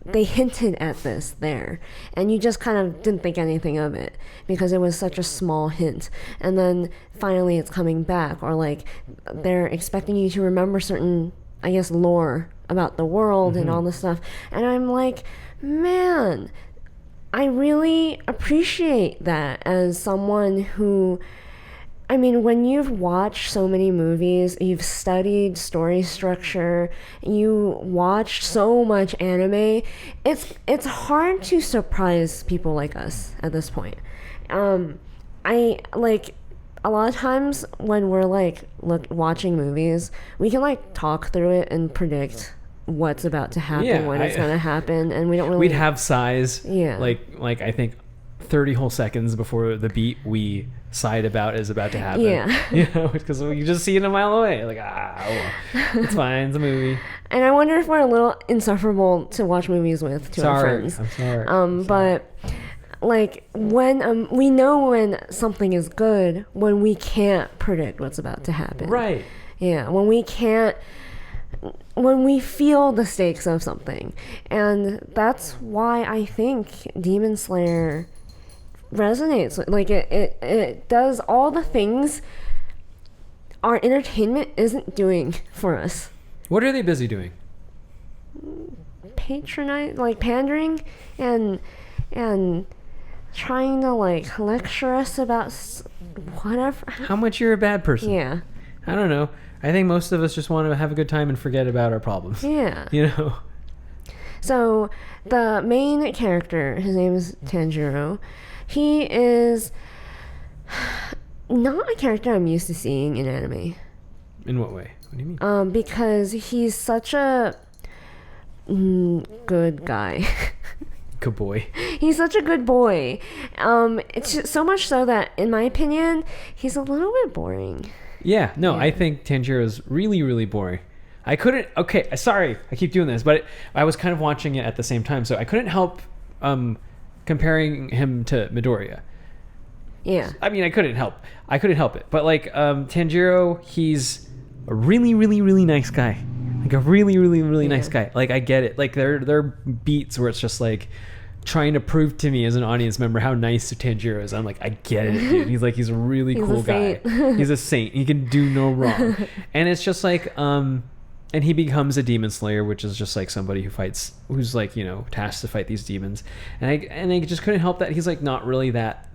they hinted at this there, and you just kind of didn't think anything of it because it was such a small hint. And then finally it's coming back, or like they're expecting you to remember certain, I guess, lore about the world and all this stuff. And I'm like, man, I really appreciate that as someone who, I mean, when you've watched so many movies, you've studied story structure, you watched so much anime, it's hard to surprise people like us at this point. I like, a lot of times when we're like watching movies, we can like talk through it and predict what's about to happen, when it's going to happen, and we don't really... We'd have sighs, like I think 30 whole seconds before the beat we sighed about is about to happen. You know, because you just see it a mile away. Like, it's fine, it's a movie. And I wonder if we're a little insufferable to watch movies with, to our friends. I'm sorry. But like, when we know when something is good, when we can't predict what's about to happen. Right. Yeah, when we feel the stakes of something. And that's why I think Demon Slayer resonates. Like, it does all the things our entertainment isn't doing for us. What are they busy doing? Pandering and trying to like lecture us about whatever. How much you're a bad person. Yeah. I don't know. I think most of us just want to have a good time and forget about our problems. Yeah. You know? So the main character, his name is Tanjiro. He is not a character I'm used to seeing in anime. In what way? What do you mean? Because he's such a good guy. Good boy. He's such a good boy. It's just so much so that, in my opinion, he's a little bit boring. Yeah, no, I think Tanjiro's really, really boring. I couldn't... Okay, sorry, I keep doing this, but I was kind of watching it at the same time, so I couldn't help comparing him to Midoriya. Yeah. I mean, I couldn't help it. But, like, Tanjiro, he's a really, really, really nice guy. Like, a really, really, really nice guy. Like, I get it. Like, there are beats where it's just, like, trying to prove to me as an audience member how nice Tanjiro is. I'm like, I get it, dude. He's a really cool guy. He's a saint. He can do no wrong. And it's just like, and he becomes a demon slayer, which is just like somebody who's like, you know, tasked to fight these demons. And I just couldn't help that he's like not really that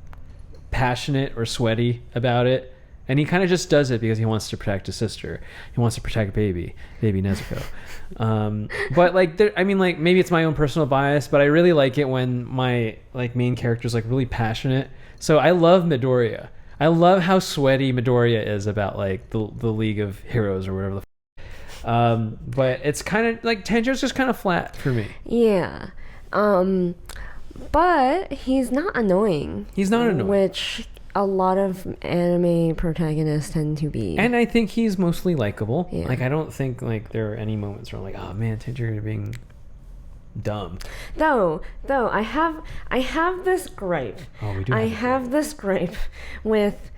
passionate or sweaty about it. And he kind of just does it because he wants to protect his sister. He wants to protect baby Nezuko. But like, maybe it's my own personal bias, but I really like it when my like main character is like really passionate. So I love Midoriya. I love how sweaty Midoriya is about like the League of Heroes or whatever but it's kind of like Tanjiro's just kind of flat for me. Yeah. But he's not annoying. He's not annoying. Which a lot of anime protagonists tend to be. And I think he's mostly likable. Yeah. Like, I don't think like there are any moments where I'm like, oh man, Tanjiro being dumb. Though I have this gripe. Oh, we do. I have this gripe with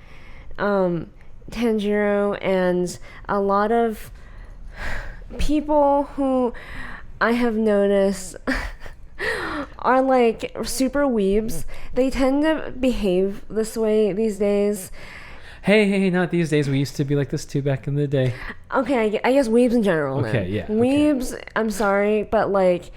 Tanjiro and a lot of people who I have noticed are like super weebs. They tend to behave this way these days. Hey, not these days. We used to be like this too back in the day. Okay, I guess weebs in general. Okay, then. yeah. Weebs, okay. I'm sorry, but like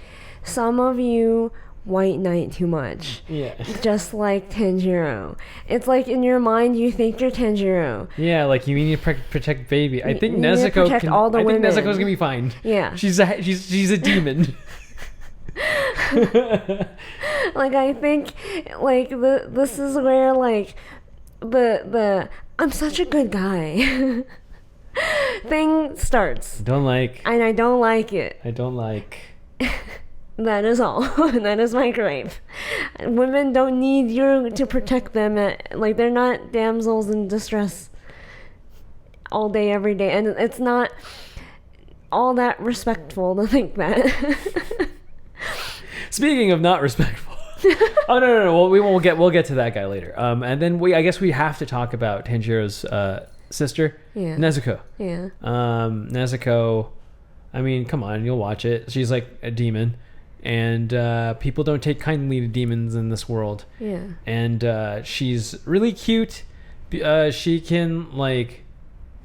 some of you white knight too much. Yeah. Just like Tanjiro. It's like in your mind you think you're Tanjiro. Yeah, like you need to protect baby. I think Nezuko protect all the women. I think Nezuko's gonna be fine. Yeah. She's a demon. Like I think like this is where like the I'm such a good guy thing starts. Don't like. And I don't like it. I don't like. That is all. That is my gripe. Women don't need you to protect them. Like, they're not damsels in distress all day, every day. And it's not all that respectful to think that. Speaking of not respectful. Oh, no. Well, we'll get to that guy later. And then I guess we have to talk about Tanjiro's sister, Nezuko. Yeah. Nezuko, I mean, come on, you'll watch it. She's like a demon. And people don't take kindly to demons in this world. Yeah. And she's really cute. She can like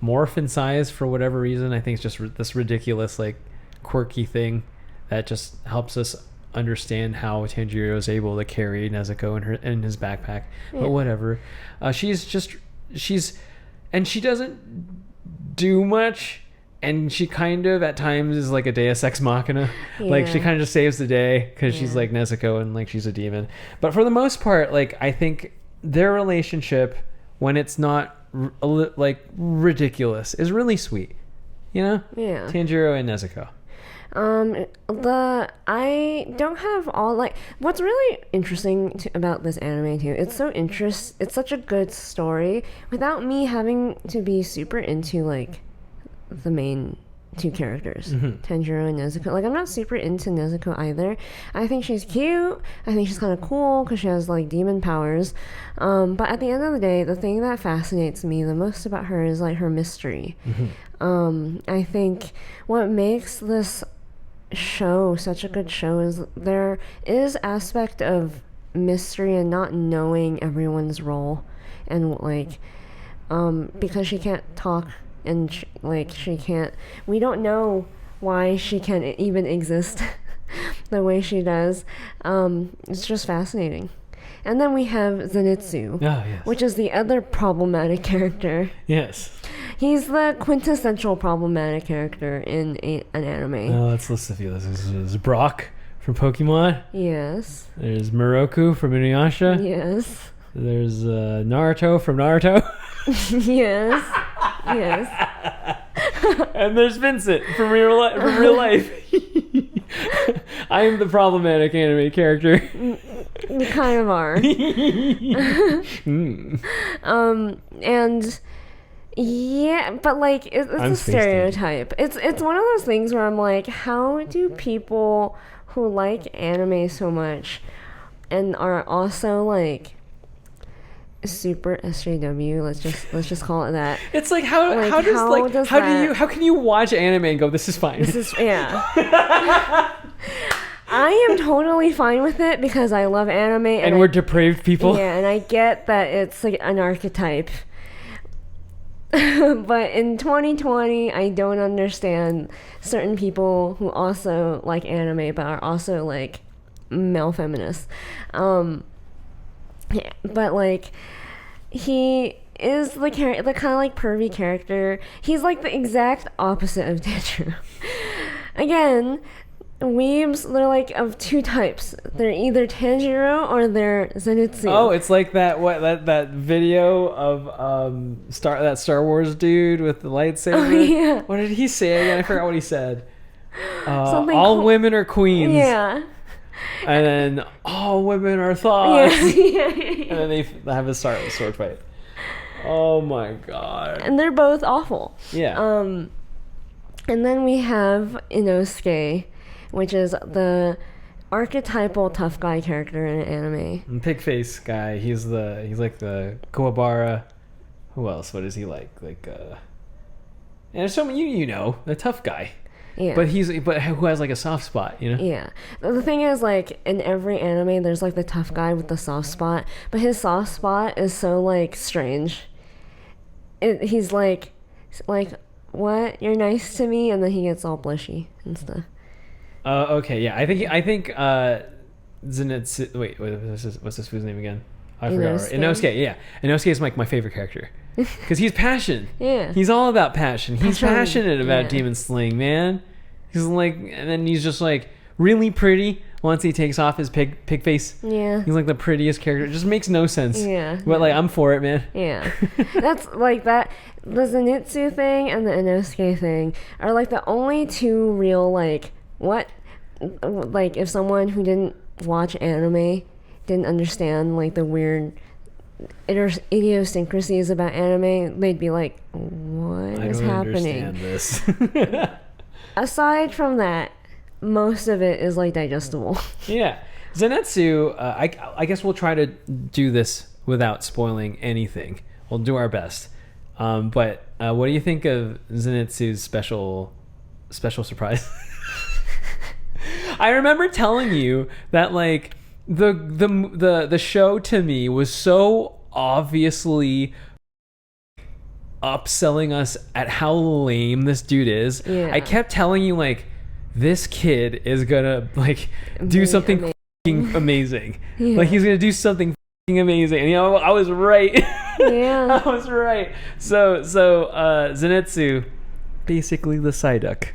morph in size for whatever reason. I think it's just this ridiculous, like, quirky thing that just helps us understand how Tanjiro is able to carry Nezuko in his backpack. Yeah. But whatever. She doesn't do much. And she kind of, at times, is like a deus ex machina. Yeah. Like, she kind of just saves the day because she's like Nezuko and like she's a demon. But for the most part, like, I think their relationship, when it's not like ridiculous, is really sweet. You know? Yeah. Tanjiro and Nezuko. I don't have all, like, what's really interesting about this anime too, it's such a good story without me having to be super into like the main two characters, Tanjiro and Nezuko. Like, I'm not super into Nezuko either. I think she's cute. I think she's kind of cool because she has like demon powers. But at the end of the day, the thing that fascinates me the most about her is like her mystery. I think what makes this show such a good show is there is aspect of mystery and not knowing everyone's role, and like because she can't talk. And we don't know why she can even exist the way she does. It's just fascinating. And then we have Zenitsu, which is the other problematic character. Yes. He's the quintessential problematic character in an anime. Let's list a few. There's Brock from Pokemon. Yes. There's Moroku from Inuyasha. Yes. There's Naruto from Naruto. Yes. And there's Vincent from real life. I am the problematic anime character. You kind of are. And yeah, but like it's a stereotype. It's one of those things where I'm like, how do people who like anime so much and are also like super SJW, let's just call it that. It's like how can you watch anime and go, this is fine? I am totally fine with it because I love anime and we're depraved people. Yeah, and I get that it's like an archetype. But in 2020, I don't understand certain people who also like anime but are also like male feminists. Yeah, but like he is the kind of like pervy character. He's like the exact opposite of Tanjiro. Again, weebs, they're like of two types. They're either Tanjiro or they're Zenitsu. Oh, it's like that video of Star Wars dude with the lightsaber. Oh, yeah. What did he say again? I forgot what he said. All women are queens. Yeah. And then all women are thoughts. Yeah. And then they have a sword fight. Oh my god. And they're both awful. Yeah. And then we have Inosuke, which is the archetypal tough guy character in an anime. And pig face guy. He's like the Kuwabara. Who else? What is he like? And so you know, the tough guy. Yeah. But who has like a soft spot, you know? Yeah. The thing is, like, in every anime there's like the tough guy with the soft spot, but his soft spot is so like strange. He's like what? You're nice to me, and then he gets all blushy and stuff. Okay, yeah. I think Zenitsu. Wait, what's this food's name again? I forgot. Inosuke, yeah. Inosuke is like my favorite character because he's passion. Yeah. He's all about passion. He's passionate about demon slaying, man. He's like, and then he's just like really pretty, once he takes off his pig face. Yeah. He's like the prettiest character. It just makes no sense. Yeah. But like, I'm for it, man. Yeah. That's like that. The Zenitsu thing and the Inosuke thing are like the only two real like if someone who didn't watch anime didn't understand like the weird idiosyncrasies about anime, they'd be like, what is happening? I don't understand this. Aside from that, most of it is like digestible. Yeah. Zenitsu, I guess we'll try to do this without spoiling anything. We'll do our best. But what do you think of Zenitsu's special surprise? I remember telling you that like the show to me was so obviously upselling us at how lame this dude is. Yeah. I kept telling you like, this kid is gonna like do something amazing. Yeah. Like he's gonna do something amazing, and I was right. Yeah. I was right. So Zenitsu, basically the Psyduck.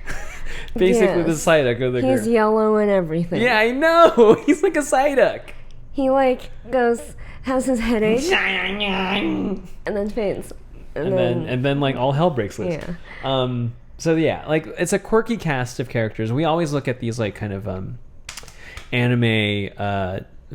Basically the Psyduck of the group. He's yellow and everything. Yeah, I know. He's like a Psyduck. He like has his headache, and then faints. And then like all hell breaks loose. Yeah. So yeah, like it's a quirky cast of characters. We always look at these like kind of anime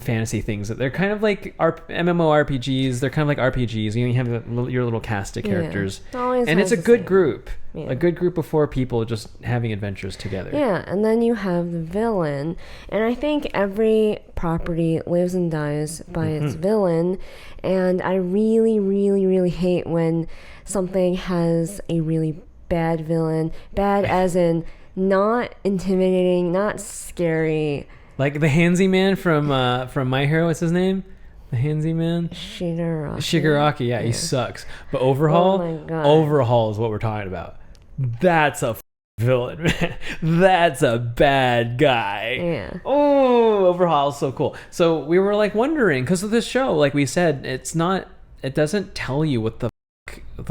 fantasy things that they're kind of like MMORPGs. They're kind of like RPGs. You have your little cast of characters, and it's a good group. Yeah. A good group of 4 people just having adventures together. Yeah, and then you have the villain, and I think every property lives and dies by its villain, and I really, really, really hate when something has a really bad villain. Bad as in not intimidating, not scary. Like the Handsy Man from My Hero, what's his name? The Handsy Man? Shigaraki, yeah, he sucks. But Overhaul? Oh my God. Overhaul is what we're talking about. That's a villain, man. That's a bad guy. Yeah. Oh, Overhaul's so cool. So we were like wondering, because of this show, like we said, it doesn't tell you what the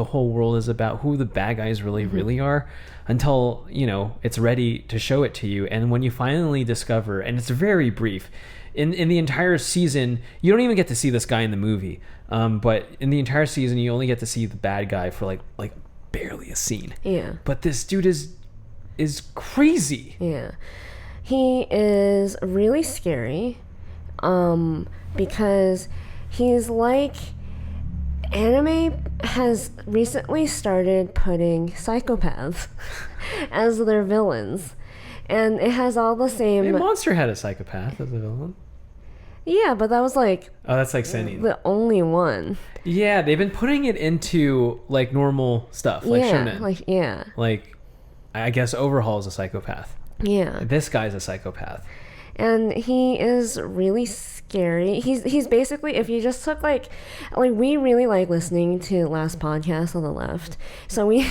whole world is about, who the bad guys really are, until it's ready to show it to you. And when you finally discover, and it's very brief, in the entire season you don't even get to see this guy in the movie, but in the entire season you only get to see the bad guy for like barely a scene. Yeah. But this dude is crazy. Yeah. He is really scary, because he's like, anime has recently started putting psychopaths as their villains, and it has all the same. Monster had a psychopath as a villain. Yeah, but that was like, that's like Sennin, the only one. Yeah, they've been putting it into like normal stuff, like shonen. Like I guess Overhaul is a psychopath. Yeah, this guy's a psychopath, and he is really scary. He's basically, if you just took like we really like listening to Last Podcast on the Left, so we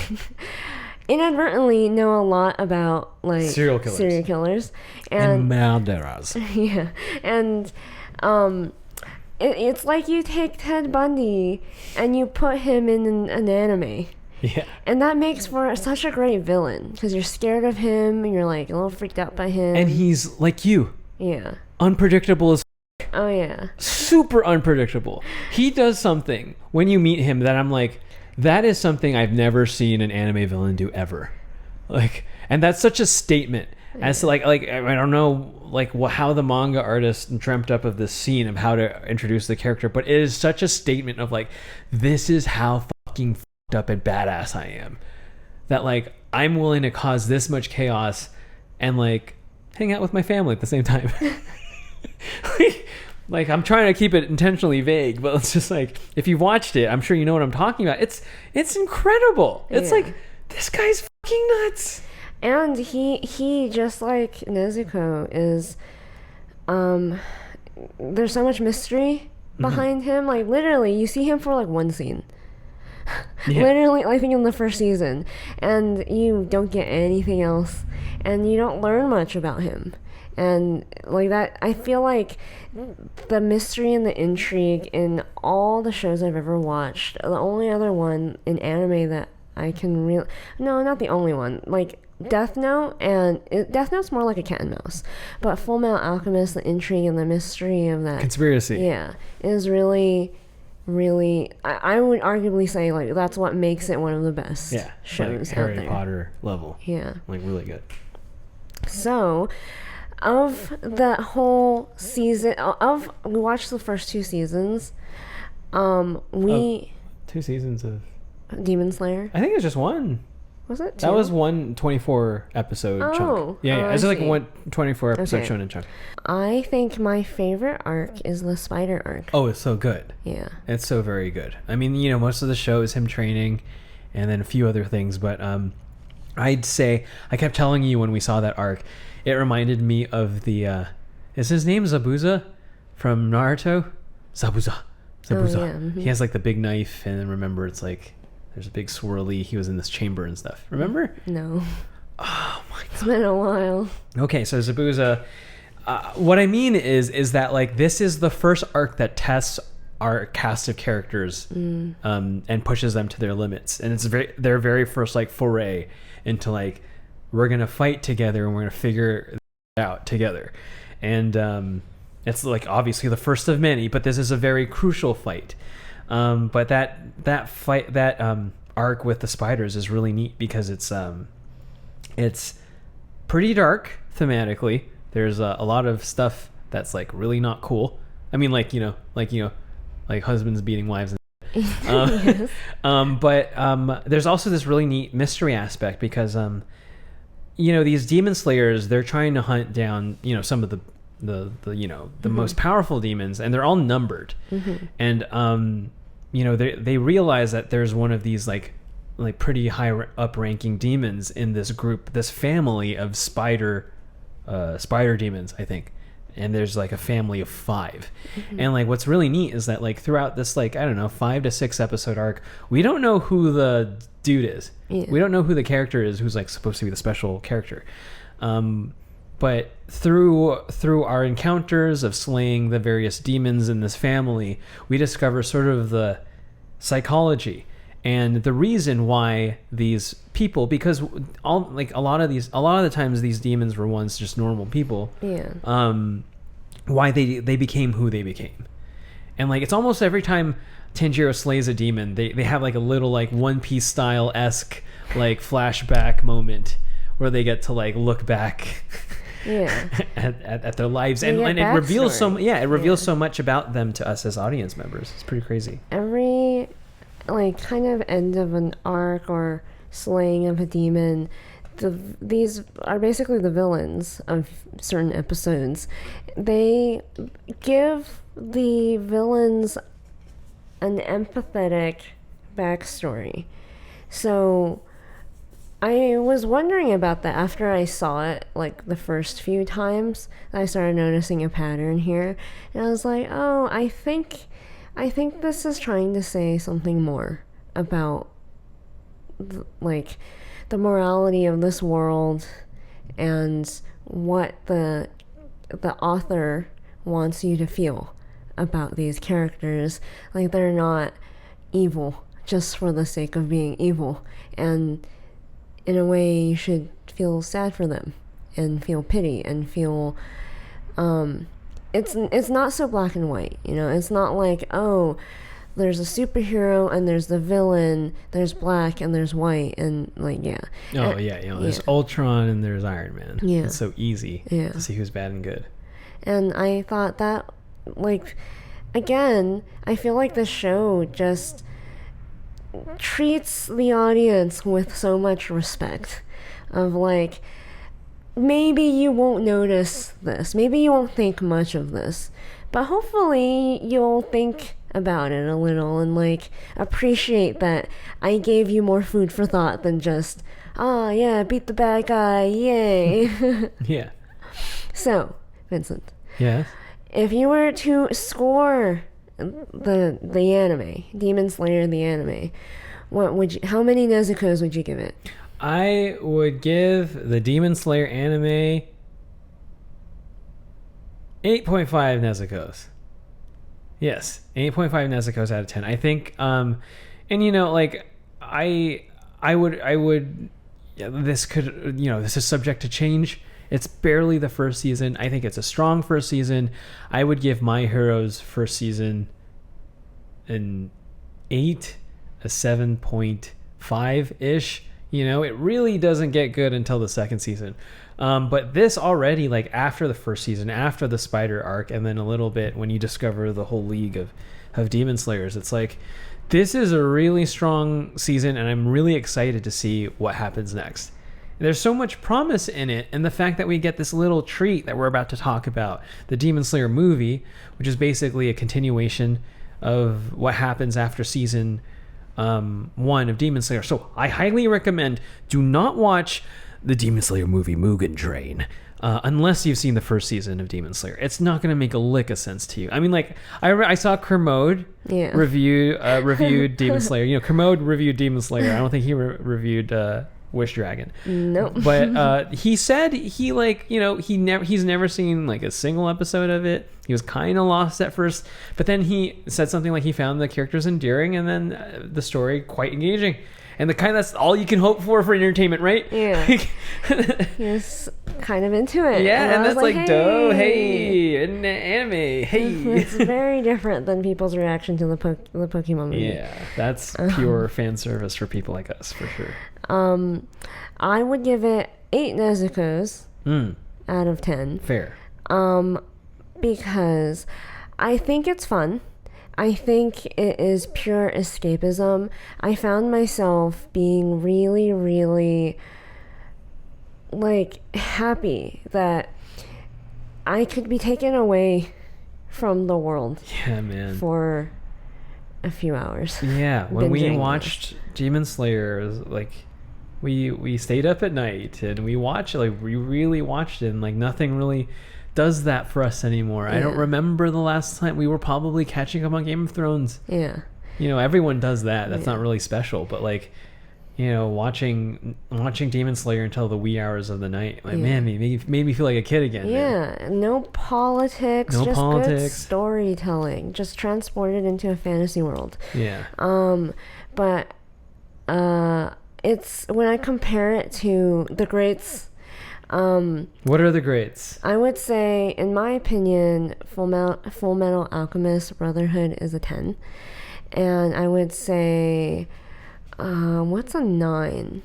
inadvertently know a lot about like serial killers and murderers. Yeah, and it's like you take Ted Bundy and you put him in an anime. Yeah. And that makes for such a great villain, because you're scared of him and you're like a little freaked out by him. And he's like you. Yeah. Unpredictable as Oh yeah. Super unpredictable. He does something when you meet him that I'm like, that is something I've never seen an anime villain do ever. Like, and that's such a statement. As to like I don't know how the manga artist dreamt up of this scene of how to introduce the character, but it is such a statement of like, this is how fucking fucked up and badass I am, that like I'm willing to cause this much chaos and like hang out with my family at the same time. Like I'm trying to keep it intentionally vague, but it's just like, if you've watched it, I'm sure you know what I'm talking about. It's incredible. It's like, this guy's fucking nuts. And he just like Nezuko is, there's so much mystery behind him. Like literally, you see him for like one scene. Yeah. Literally, I think in the first season, and you don't get anything else, and you don't learn much about him. And like that, I feel like the mystery and the intrigue in all the shows I've ever watched, the only other one in anime that I can no, not the only one, like Death Note, and Death Note's more like a cat and mouse, but Full Metal Alchemist, the intrigue and the mystery of that conspiracy, is really, really, I would arguably say like that's what makes it one of the best shows like Harry out there. Potter level, like really good. So of that whole season, we watched the first 2 seasons. 2 seasons of Demon Slayer. I think it's just one. Was it 2? That was one 24 episode chunk. Yeah. It's like one 24 episode shonen chunk. I think my favorite arc is the spider arc. Oh, it's so good. Yeah. It's so very good. I mean, most of the show is him training and then a few other things, but I'd say, I kept telling you when we saw that arc, it reminded me of the, is his name Zabuza from Naruto? Zabuza. Oh, yeah. Mm-hmm. He has like the big knife, and then remember it's like, there's a big swirly, he was in this chamber and stuff. Remember? No. Oh my god. It's been a while. Okay, so Zabuza, what I mean is that like this is the first arc that tests our cast of characters and pushes them to their limits. And it's their very first like foray into like, we're going to fight together and we're going to figure it out together. And it's like obviously the first of many, but this is a very crucial fight. But that fight, that arc with the spiders is really neat because it's pretty dark thematically. There's a lot of stuff that's like really not cool. I mean, like husbands beating wives. Yes. But there's also this really neat mystery aspect because these demon slayers, they're trying to hunt down some of the most powerful demons, and they're all numbered. And they realize that there's one of these like pretty high up ranking demons in this group, this family of spider demons, I think. And there's like a family of 5. And like what's really neat is that like throughout this like, I don't know, 5 to 6 episode arc, we don't know who the dude is. We don't know who the character is who's like supposed to be the special character. But through our encounters of slaying the various demons in this family, we discover sort of the psychology and the reason why these people, because a lot of the times these demons were once just normal people. Why they became who they became. And like it's almost every time Tanjiro slays a demon, they have like a little like One Piece style-esque like flashback moment where they get to like look back at their lives, and it reveals so much about them to us as audience members. It's pretty crazy. Every like kind of end of an arc or slaying of a demon, these are basically the villains of certain episodes. They give the villains an empathetic backstory. So I was wondering about that after I saw it, like the first few times. I started noticing a pattern here, and I was like, oh, I think this is trying to say something more about like the morality of this world and what the author wants you to feel about these characters. Like they're not evil just for the sake of being evil, and in a way you should feel sad for them and feel pity and feel it's not so black and white, it's not like, oh, there's a superhero and there's the villain, there's black and there's white, and like there's Ultron and there's Iron Man. It's so easy to see who's bad and good. And I thought that, like, again, I feel like the show just treats the audience with so much respect of like, maybe you won't notice this, maybe you won't think much of this, but hopefully you'll think about it a little and like appreciate that I gave you more food for thought than just, beat the bad guy, yay. Yeah. So, Vincent. Yes. If you were to score the anime, Demon Slayer the anime, how many Nezuko's would you give it? I would give the Demon Slayer anime 8.5 Nezuko's. Yes, 8.5 Nezuko's out of 10. I think, and like I would, this could, this is subject to change. It's barely the first season. I think it's a strong first season. I would give My Hero's first season an 8, a 7.5-ish. It really doesn't get good until the second season. But this already, like after the first season, after the Spider arc, and then a little bit when you discover the whole league of Demon Slayers, it's like, this is a really strong season, and I'm really excited to see what happens next. There's so much promise in it, and the fact that we get this little treat that we're about to talk about, the Demon Slayer movie, which is basically a continuation of what happens after season 1 of Demon Slayer. So I highly recommend, do not watch the Demon Slayer movie Mugen Train unless you've seen the first season of Demon Slayer. It's not going to make a lick of sense to you. I mean, like, I saw Kermode reviewed Demon Slayer. Kermode reviewed Demon Slayer. I don't think he reviewed Wish Dragon. Nope. But he said he's never seen like a single episode of it. He was kind of lost at first, but then he said something like he found the characters endearing and then the story quite engaging. And that's all you can hope for entertainment, right? Yeah. He was kind of into it. Yeah, and that's like, hey, an anime, hey. It's very different than people's reaction to the Pokemon movie. Yeah, that's pure fan service for people like us, for sure. I would give it 8 Nezuko's out of 10. Fair. Because I think it's fun. I think it is pure escapism. I found myself being really, really like happy that I could be taken away from the world. Yeah, man. For a few hours. Yeah, when we watched Demon Slayer, like we stayed up at night and we watched, like we really watched it, and like nothing really does that for us anymore. Yeah. I don't remember the last time. We were probably catching up on Game of Thrones. Yeah. Everyone does that. That's not really special, but like, watching Demon Slayer until the wee hours of the night, like, man, made me feel like a kid again. Yeah. Man. No politics. No just politics. Good storytelling. Just transported into a fantasy world. Yeah. But it's, when I compare it to the greats, what are the greats? I would say, in my opinion, Full Metal Alchemist Brotherhood is a 10. And I would say, what's a 9?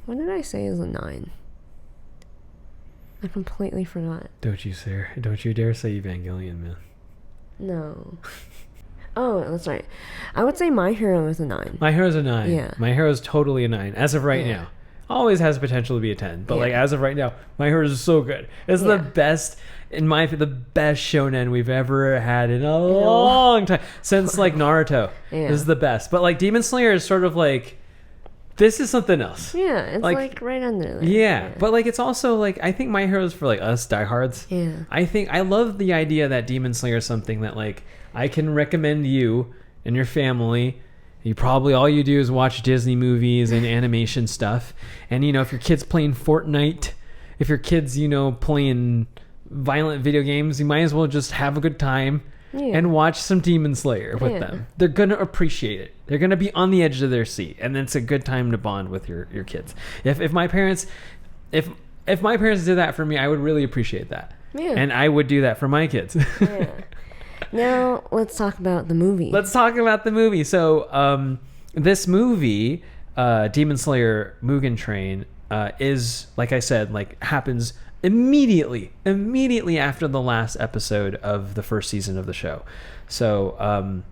What did I say is a 9? I completely forgot. Don't you dare say Evangelion, man. No. Oh, that's right. I would say My Hero is a 9. My Hero's a 9. Yeah. My Hero's totally a 9, as of right now. Always has potential to be a 10, but like as of right now, My Hero is so good. It's the best, the best shonen we've ever had in a long time, since like Naruto. This is the best. But like Demon Slayer is sort of like, this is something else. Yeah, it's like right under there. Yeah, but like it's also like, I think My Hero is for like us diehards. Yeah. I love the idea that Demon Slayer is something that like I can recommend you and your family. You probably, all you do is watch Disney movies and animation stuff. And, if your kid's playing Fortnite, if your kid's, playing violent video games, you might as well just have a good time and watch some Demon Slayer with them. They're going to appreciate it. They're going to be on the edge of their seat. And it's a good time to bond with your kids. If my parents did that for me, I would really appreciate that. Yeah. And I would do that for my kids. Yeah. Now, let's talk about the movie. So, this movie, Demon Slayer Mugen Train, is, like I said, like happens immediately after the last episode of the first season of the show. So,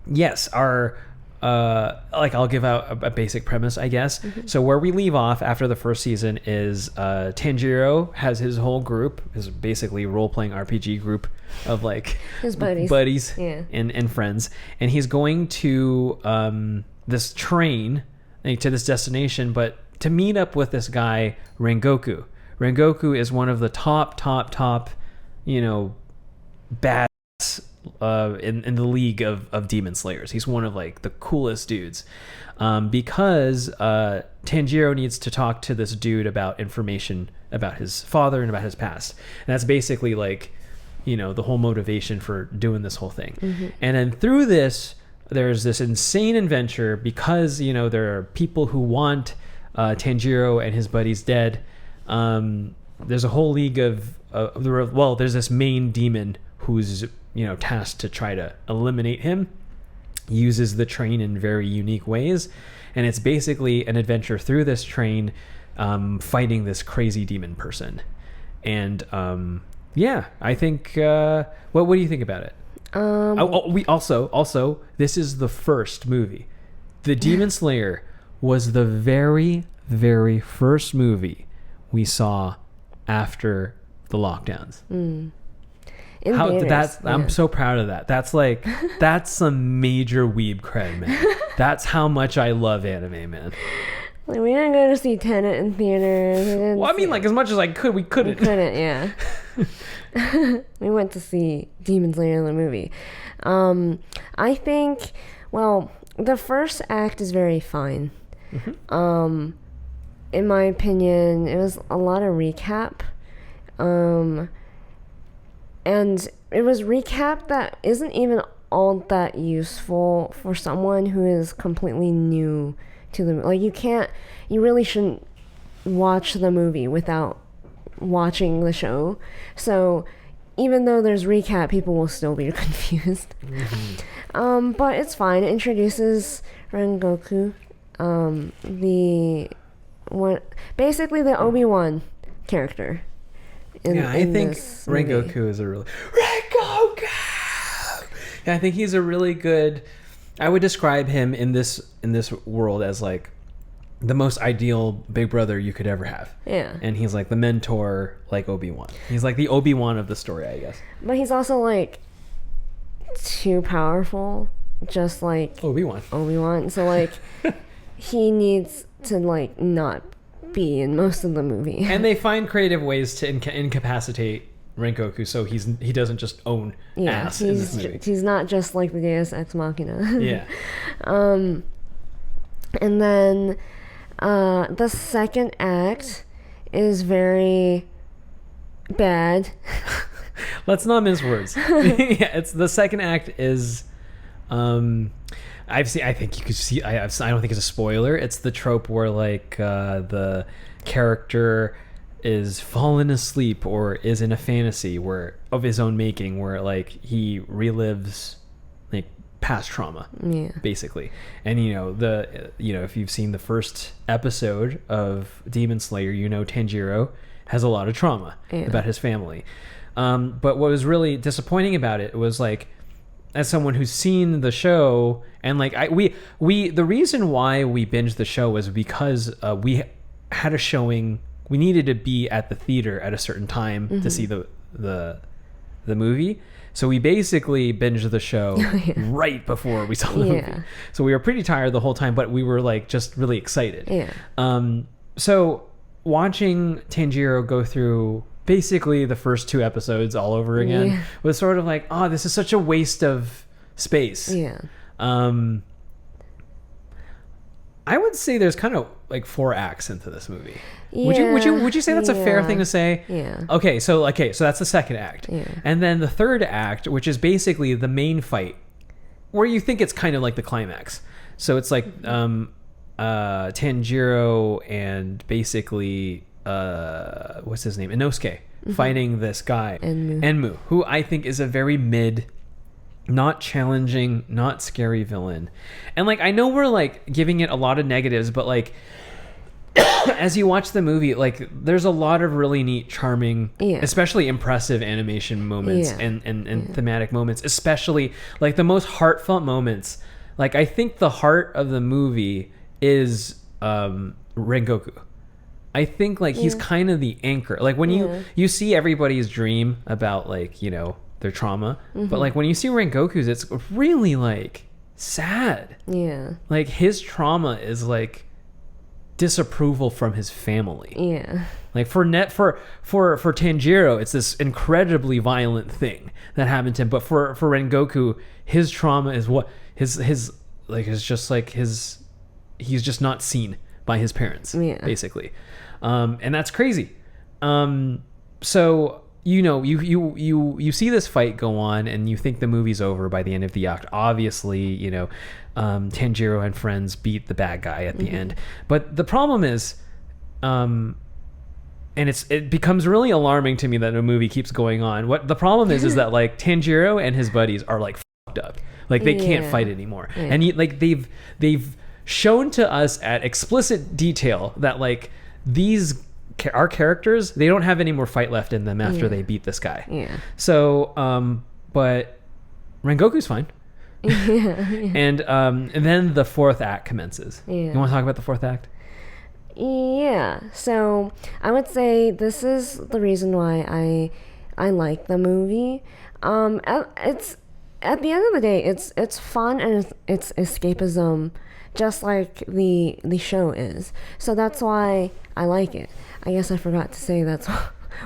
yes, I'll give out a basic premise, I guess. Mm-hmm. So where we leave off after the first season is Tanjiro has his whole group, his basically role-playing RPG group of like his buddies and friends, and he's going to this train, like, to this destination, but to meet up with this guy Rengoku. Rengoku is one of the top bad in the league of Demon Slayers. He's one of like the coolest dudes, because Tanjiro needs to talk to this dude about information about his father and about his past, and that's basically like the whole motivation for doing this whole thing. Mm-hmm. And then through this there's this insane adventure because, you know, there are people who want Tanjiro and his buddies dead. There's a whole league of there's this main demon who's, you know, tasked to try to eliminate him, uses the train in very unique ways, and it's basically an adventure through this train, fighting this crazy demon person. And I think what do you think about it? We also this is the first movie. The Demon Slayer was the very, very first movie we saw after the lockdowns. I'm so proud of that. That's like, that's some major weeb cred, man. That's how much I love anime, man. Like, we didn't go to see Tenet in theaters. Well, I mean, like, as much as I could, we couldn't. Yeah. We went to see Demon Slayer the movie. I think, well, the first act is very fine. Mm-hmm. In my opinion, it was a lot of recap. And it was recap that isn't even all that useful for someone who is completely new to the, like, you really shouldn't watch the movie without watching the show. So even though there's recap, people will still be confused. Mm-hmm. But it's fine. It introduces Rengoku, basically the Obi-Wan character. I think Rengoku is a really... Rengoku! Yeah, I think he's a really good... I would describe him in this world as, like, the most ideal big brother you could ever have. Yeah. And he's, like, the mentor, like Obi-Wan. He's, like, the Obi-Wan of the story, I guess. But he's also, like, too powerful, just like... Obi-Wan. So, like, he needs to, like, not be in most of the movie. And they find creative ways to incapacitate Rengoku so he doesn't just own ass in this movie. He's not just like the Deus Ex Machina. Yeah. And then the second act is very bad. Let's not mince words. Yeah, it's the second act is I think you could see. I don't think it's a spoiler. It's the trope where, like, the character is fallen asleep or is in a fantasy of his own making, where, like, he relives, like, past trauma, basically. And if you've seen the first episode of Demon Slayer, you know Tanjiro has a lot of trauma about his family. But what was really disappointing about it was, like, as someone who's seen the show, and, like, the reason why we binged the show was because we had a showing. We needed to be at the theater at a certain time to see the movie. So we basically binged the show right before we saw the movie. So we were pretty tired the whole time, but we were, like, just really excited. So watching Tanjiro go through basically the first two episodes all over again was sort of like, oh, this is such a waste of space. I would say there's kind of, like, 4 acts into this movie. Would you say that's a fair thing to say? Okay, so that's the second act. And then the third act, which is basically the main fight, where you think it's kind of like the climax. So it's like Tanjiro and basically what's his name? Inosuke fighting this guy Enmu, who I think is a very not challenging, not scary villain. And, like, I know we're, like, giving it a lot of negatives, but, like, as you watch the movie, like, there's a lot of really neat, charming, especially impressive animation moments and thematic moments, especially, like, the most heartfelt moments. Like, I think the heart of the movie is Rengoku. I think, like, he's kind of the anchor. Like, when you see everybody's dream about, like, you know, their trauma, but, like, when you see Rengoku's, it's really, like, sad. Like, his trauma is, like, disapproval from his family. Like, for Tanjiro, it's this incredibly violent thing that happened to him, but for Rengoku, his trauma is what his like, is just like he's just not seen by his parents, basically. And that's crazy. So you see this fight go on, and you think the movie's over by the end of the act. Obviously, Tanjiro and friends beat the bad guy at the end. But the problem is, and it becomes really alarming to me that a movie keeps going on. What the problem is that like Tanjiro and his buddies are like fucked up. Like they can't fight anymore. Yeah. And they've shown to us at explicit detail that like our characters, they don't have any more fight left in them after they beat this guy. Yeah. So, but Rengoku's fine. And then the fourth act commences. Yeah. You want to talk about the fourth act? Yeah. So I would say this is the reason why I like the movie. It's at the end of the day, it's fun and it's escapism, just like the show is. So that's why I like it. I guess I forgot to say that's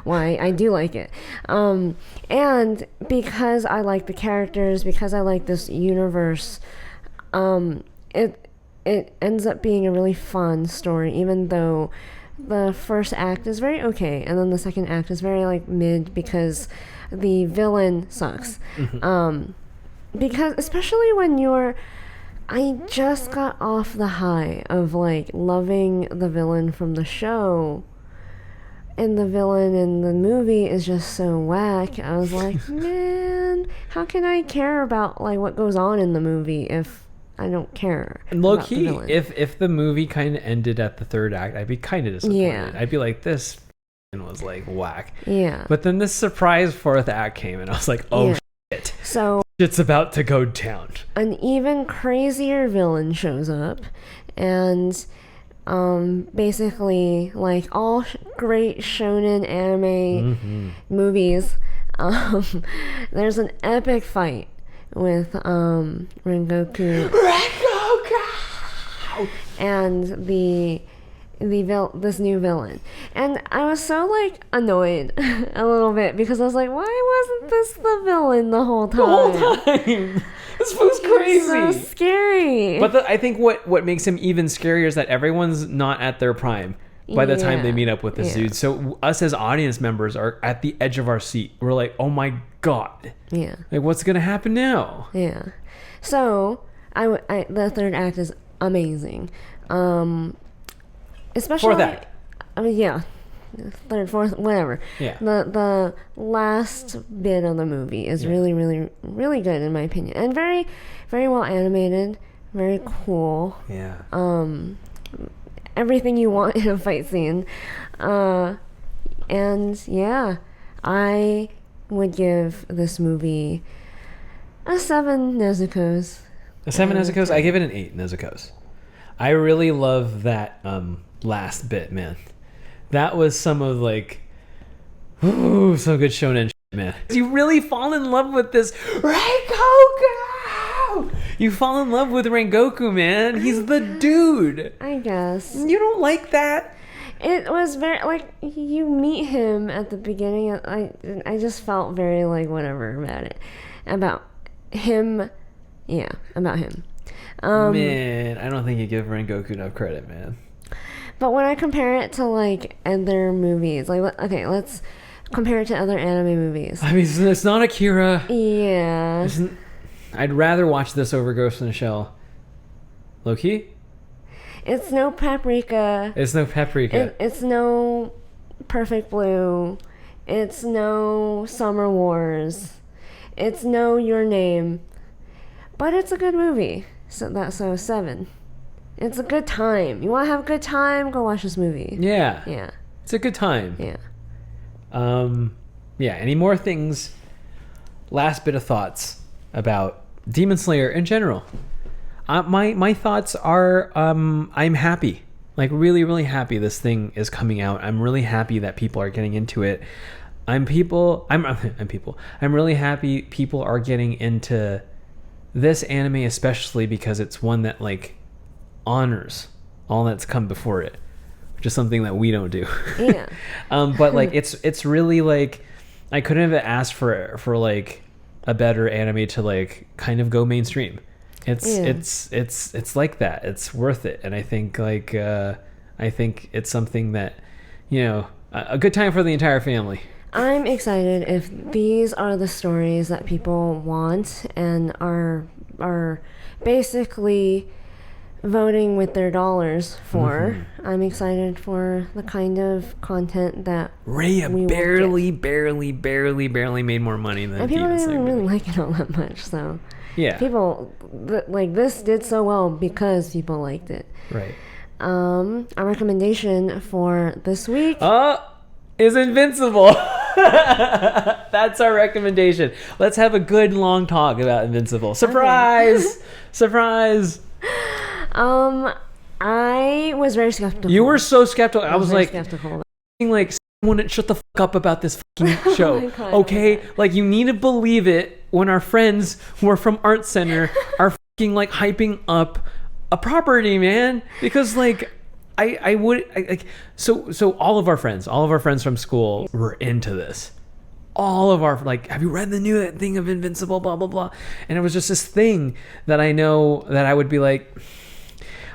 why I do like it. And because I like the characters, because I like this universe, it ends up being a really fun story, even though the first act is very okay, and then the second act is very like mid because the villain sucks. Because especially when I just got off the high of like loving the villain from the show, and the villain in the movie is just so whack. I was like, man, how can I care about like what goes on in the movie if I don't care? Low key, if the movie kind of ended at the third act, I'd be kind of disappointed. Yeah. I'd be like, this was like whack. Yeah. But then this surprise fourth act came, and I was like, oh shit. So it's about to go down. An even crazier villain shows up, and basically, like all great shonen anime movies, there's an epic fight with Rengoku and this new villain. And I was so like annoyed a little bit because I was like, why wasn't this the villain the whole time? This was crazy. So scary. But I think what makes him even scarier is that everyone's not at their prime by the time they meet up with this dude. So us as audience members are at the edge of our seat. We're like, oh my god. Yeah. Like, what's gonna happen now? Yeah. So the third act is amazing. Especially fourth act. I mean, yeah. Third, fourth, whatever. Yeah. The last bit of the movie is really, really, really good in my opinion, and very, very well animated, very cool. Yeah. Everything you want in a fight scene, and yeah, I would give this movie a 7 Nezuko's. A 7 Nezuko's? I give it an 8 Nezuko's. I really love that last bit, man. That was some of like, ooh, some good shonen shit, man. You really fall in love with this Rengoku! You fall in love with Rengoku, man. He's the dude. I guess. You don't like that? It was very, like, you meet him at the beginning. I just felt very, like, whatever about it. About him. Yeah, about him. Man, I don't think you give Rengoku enough credit, man. But when I compare it to, like, other movies, like, okay, let's compare it to other anime movies. I mean, it's not Akira. Yeah. I'd rather watch this over Ghost in the Shell. Low-key? It's no Paprika. It's no Paprika. It's no Perfect Blue. It's no Summer Wars. It's no Your Name. But it's a good movie. So 7. It's a good time. You want to have a good time? Go watch this movie. Yeah. Yeah. It's a good time. Yeah. Yeah. Any more things? Last bit of thoughts about Demon Slayer in general. My thoughts are I'm happy. Like really, really happy this thing is coming out. I'm really happy that people are getting into it. I'm really happy people are getting into this anime, especially because it's one that like honors all that's come before it, which is something that we don't do. Yeah. But like it's really like I couldn't have asked for like a better anime to like kind of go mainstream. It's like that. It's worth it, and I think it's something that, you know, a good time for the entire family. I'm excited if these are the stories that people want and are basically voting with their dollars for. I'm excited for the kind of content that Rhea we will barely made more money than and people Demon didn't Slayer. really like it all that much, so Yeah. people like this did so well because people liked it. Right. Our recommendation for this week Is Invincible. That's our recommendation. Let's have a good long talk about Invincible. Surprise! Surprise! I was very skeptical. You were so skeptical. I was very like, skeptical. like, wouldn't shut the fuck up about this fucking show. my God, Okay? Like, you need to believe it when our friends who are from Art Center are fucking, like, hyping up a property, man. Because, like, so all of our friends from school were into this. All of our, like, have you read the new thing of Invincible, blah, blah, blah. And it was just this thing that I know that I would be like,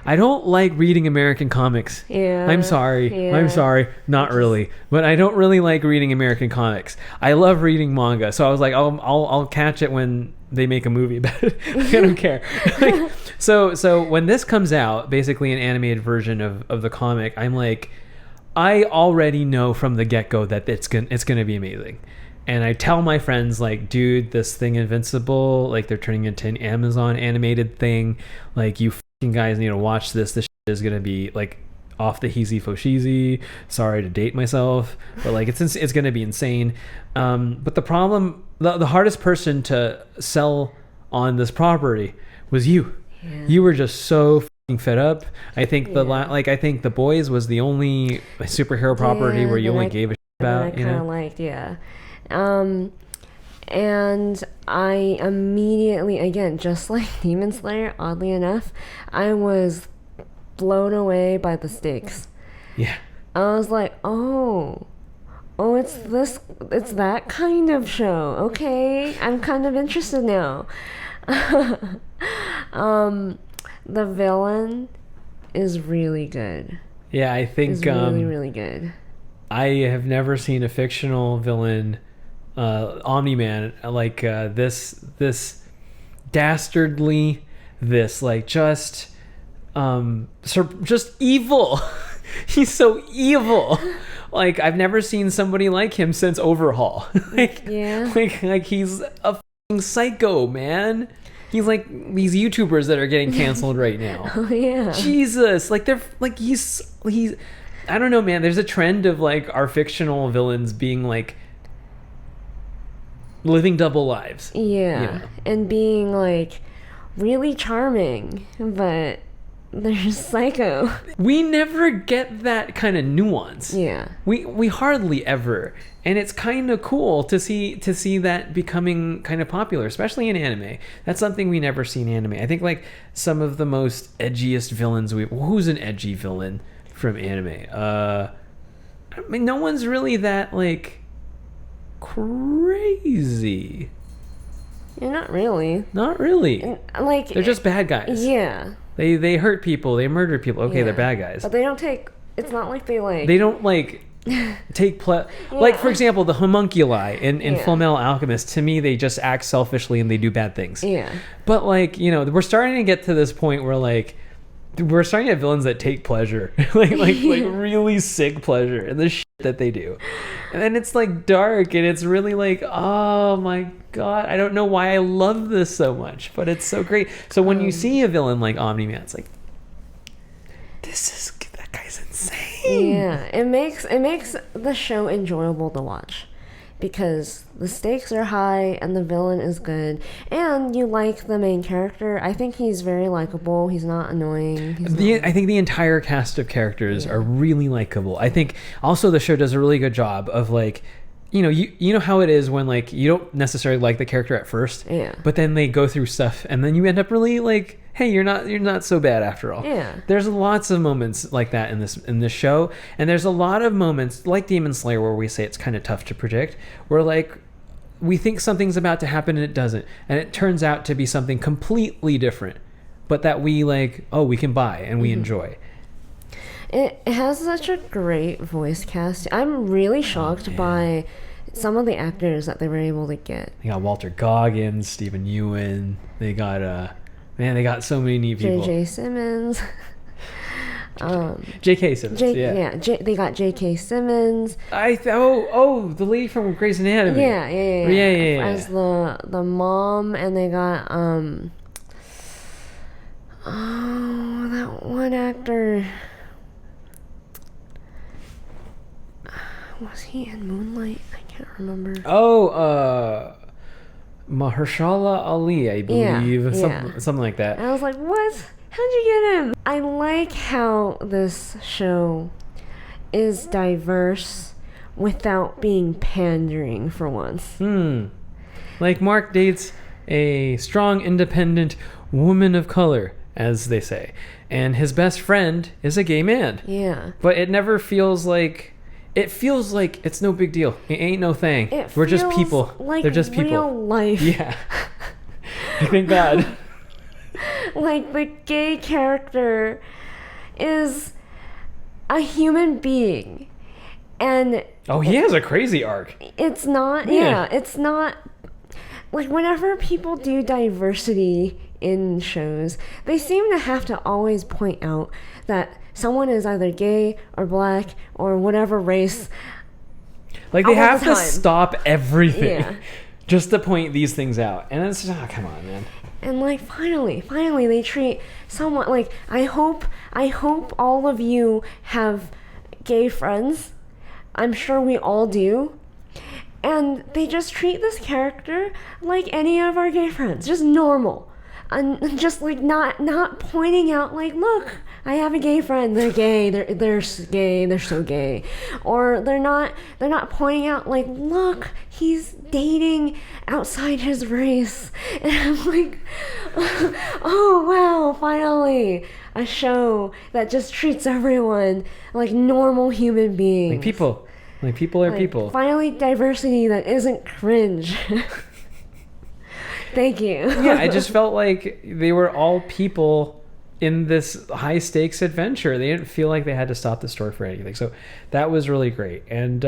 I don't like reading American comics. Yeah. I'm sorry. Yeah. I'm sorry. Not really. But I don't really like reading American comics. I love reading manga. So I was like, I'll catch it when they make a movie about it. I don't care. Like, so when this comes out, basically an animated version of the comic, I'm like, I already know from the get-go that it's gonna be amazing. And I tell my friends, like, dude, this thing Invincible, like, they're turning into an Amazon animated thing. Like, you fucking guys need to watch this. This shit is gonna be, like, off the heezy foshizy. Sorry to date myself, but, like, it's gonna be insane. But the problem, the hardest person to sell on this property was you. Yeah. You were just so fucking fed up. I think I think The Boys was the only superhero property where you only gave a shit about, I kind of liked, and I immediately, again, just like Demon Slayer, oddly enough, I was blown away by the stakes. Yeah. I was like, oh, it's that kind of show. Okay, I'm kind of interested now. The villain is really good. Yeah, I think Is really, really good. I have never seen a fictional villain, Omni-Man, like this dastardly, this, like, just evil. He's so evil. Like, I've never seen somebody like him since Overhaul. like he's a fucking psycho, man. He's like these YouTubers that are getting canceled right now. Oh yeah. Jesus, like they're like he's I don't know, man. There's a trend of, like, our fictional villains being, like, living double lives. Yeah. You know? And being, like, really charming, but they're psycho. We never get that kind of nuance. Yeah. We hardly ever. And it's kind of cool to see that becoming kind of popular, especially in anime. That's something we never see in anime. I think, like, some of the most edgiest villains who's an edgy villain from anime? I mean, no one's really that, like, crazy. Yeah, not really. Not really. And, like, They're just bad guys. Yeah. They hurt people. They murder people. Okay, Yeah. they're bad guys. But they don't take. It's not like they like. They don't, like, take like, for example, the homunculi in Full Metal Alchemist. To me, they just act selfishly and they do bad things. Yeah. But, like, you know, we're starting to get to this point where, like, we're starting to have villains that take pleasure, like really sick pleasure in the shit that they do, and then it's, like, dark and it's really like, oh my god, I don't know why I love this so much, but it's so great. So when you see a villain like Omni-Man, it's like, that guy's insane. Yeah, it makes the show enjoyable to watch because the stakes are high and the villain is good and you like the main character. I think he's very likable. He's not annoying. I think the entire cast of characters are really likable. I think also the show does a really good job of, like, you know, you know how it is when, like, you don't necessarily like the character at first, but then they go through stuff and then you end up really, like, hey, you're not so bad after all. Yeah. There's lots of moments like that in this show, and there's a lot of moments like Demon Slayer where we say it's kind of tough to predict, where, like, we think something's about to happen and it doesn't, and it turns out to be something completely different, but that we, like, we can buy and we enjoy. It has such a great voice cast. I'm really shocked by some of the actors that they were able to get. They got Walter Goggins, Stephen Ewan. They got man, they got so many neat people. J.J. Simmons. J.K. Simmons. They got J.K. Simmons. The lady from Grey's Anatomy. Yeah. As the mom, and they got that one actor. Was he in Moonlight? I can't remember. Mahershala Ali, I believe. Something like that. And I was like, what? How'd you get him? I like how this show is diverse without being pandering for once. Like Mark dates a strong, independent woman of color, as they say. And his best friend is a gay man. Yeah. But it never feels like... It feels like it's no big deal. It ain't no thing. We're just people. Like they're just people. Real life. Yeah. Thank God. Like, the gay character is a human being. And... Oh, he has a crazy arc. It's not... Yeah, it's not... Like, whenever people do diversity in shows, they seem to have to always point out that someone is either gay or black or whatever race. Like, they have to stop everything just to point these things out. And it's just, come on, man. And like, finally they treat someone like, I hope all of you have gay friends. I'm sure we all do. And they just treat this character like any of our gay friends, just normal. And just like not pointing out like, look, I have a gay friend. They're gay. They're gay. They're so gay. Or they're not pointing out like, look, he's dating outside his race. And I'm like, oh wow, finally a show that just treats everyone like normal human beings. Like people. Like people are people. Finally, diversity that isn't cringe. Thank you. Yeah, I just felt like they were all people in this high stakes adventure. They didn't feel like they had to stop the story for anything. So that was really great. And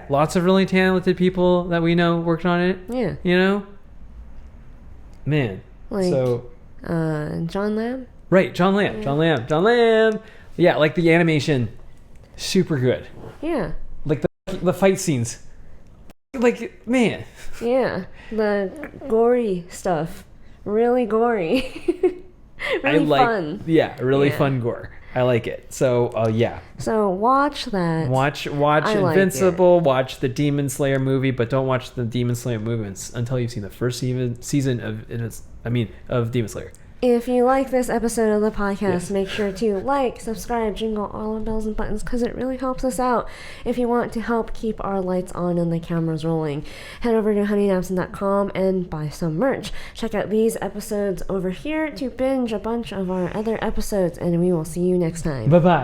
lots of really talented people that we know worked on it. Yeah. You know? Man. Like, so John Lamb? Right, John Lamb. Yeah. John Lamb. Yeah, like the animation, super good. Yeah. Like the fight scenes. Like, man. Yeah, the gory stuff. Really gory. Really fun. Yeah, really fun gore. I like it. So, yeah. So watch that. Watch Invincible. Watch the Demon Slayer movie, but don't watch the Demon Slayer movie until you've seen the first season of Demon Slayer. If you like this episode of the podcast, make sure to like, subscribe, jingle all the bells and buttons, because it really helps us out. If you want to help keep our lights on and the cameras rolling, head over to honeynapson.com and buy some merch. Check out these episodes over here to binge a bunch of our other episodes, and we will see you next time. Bye-bye.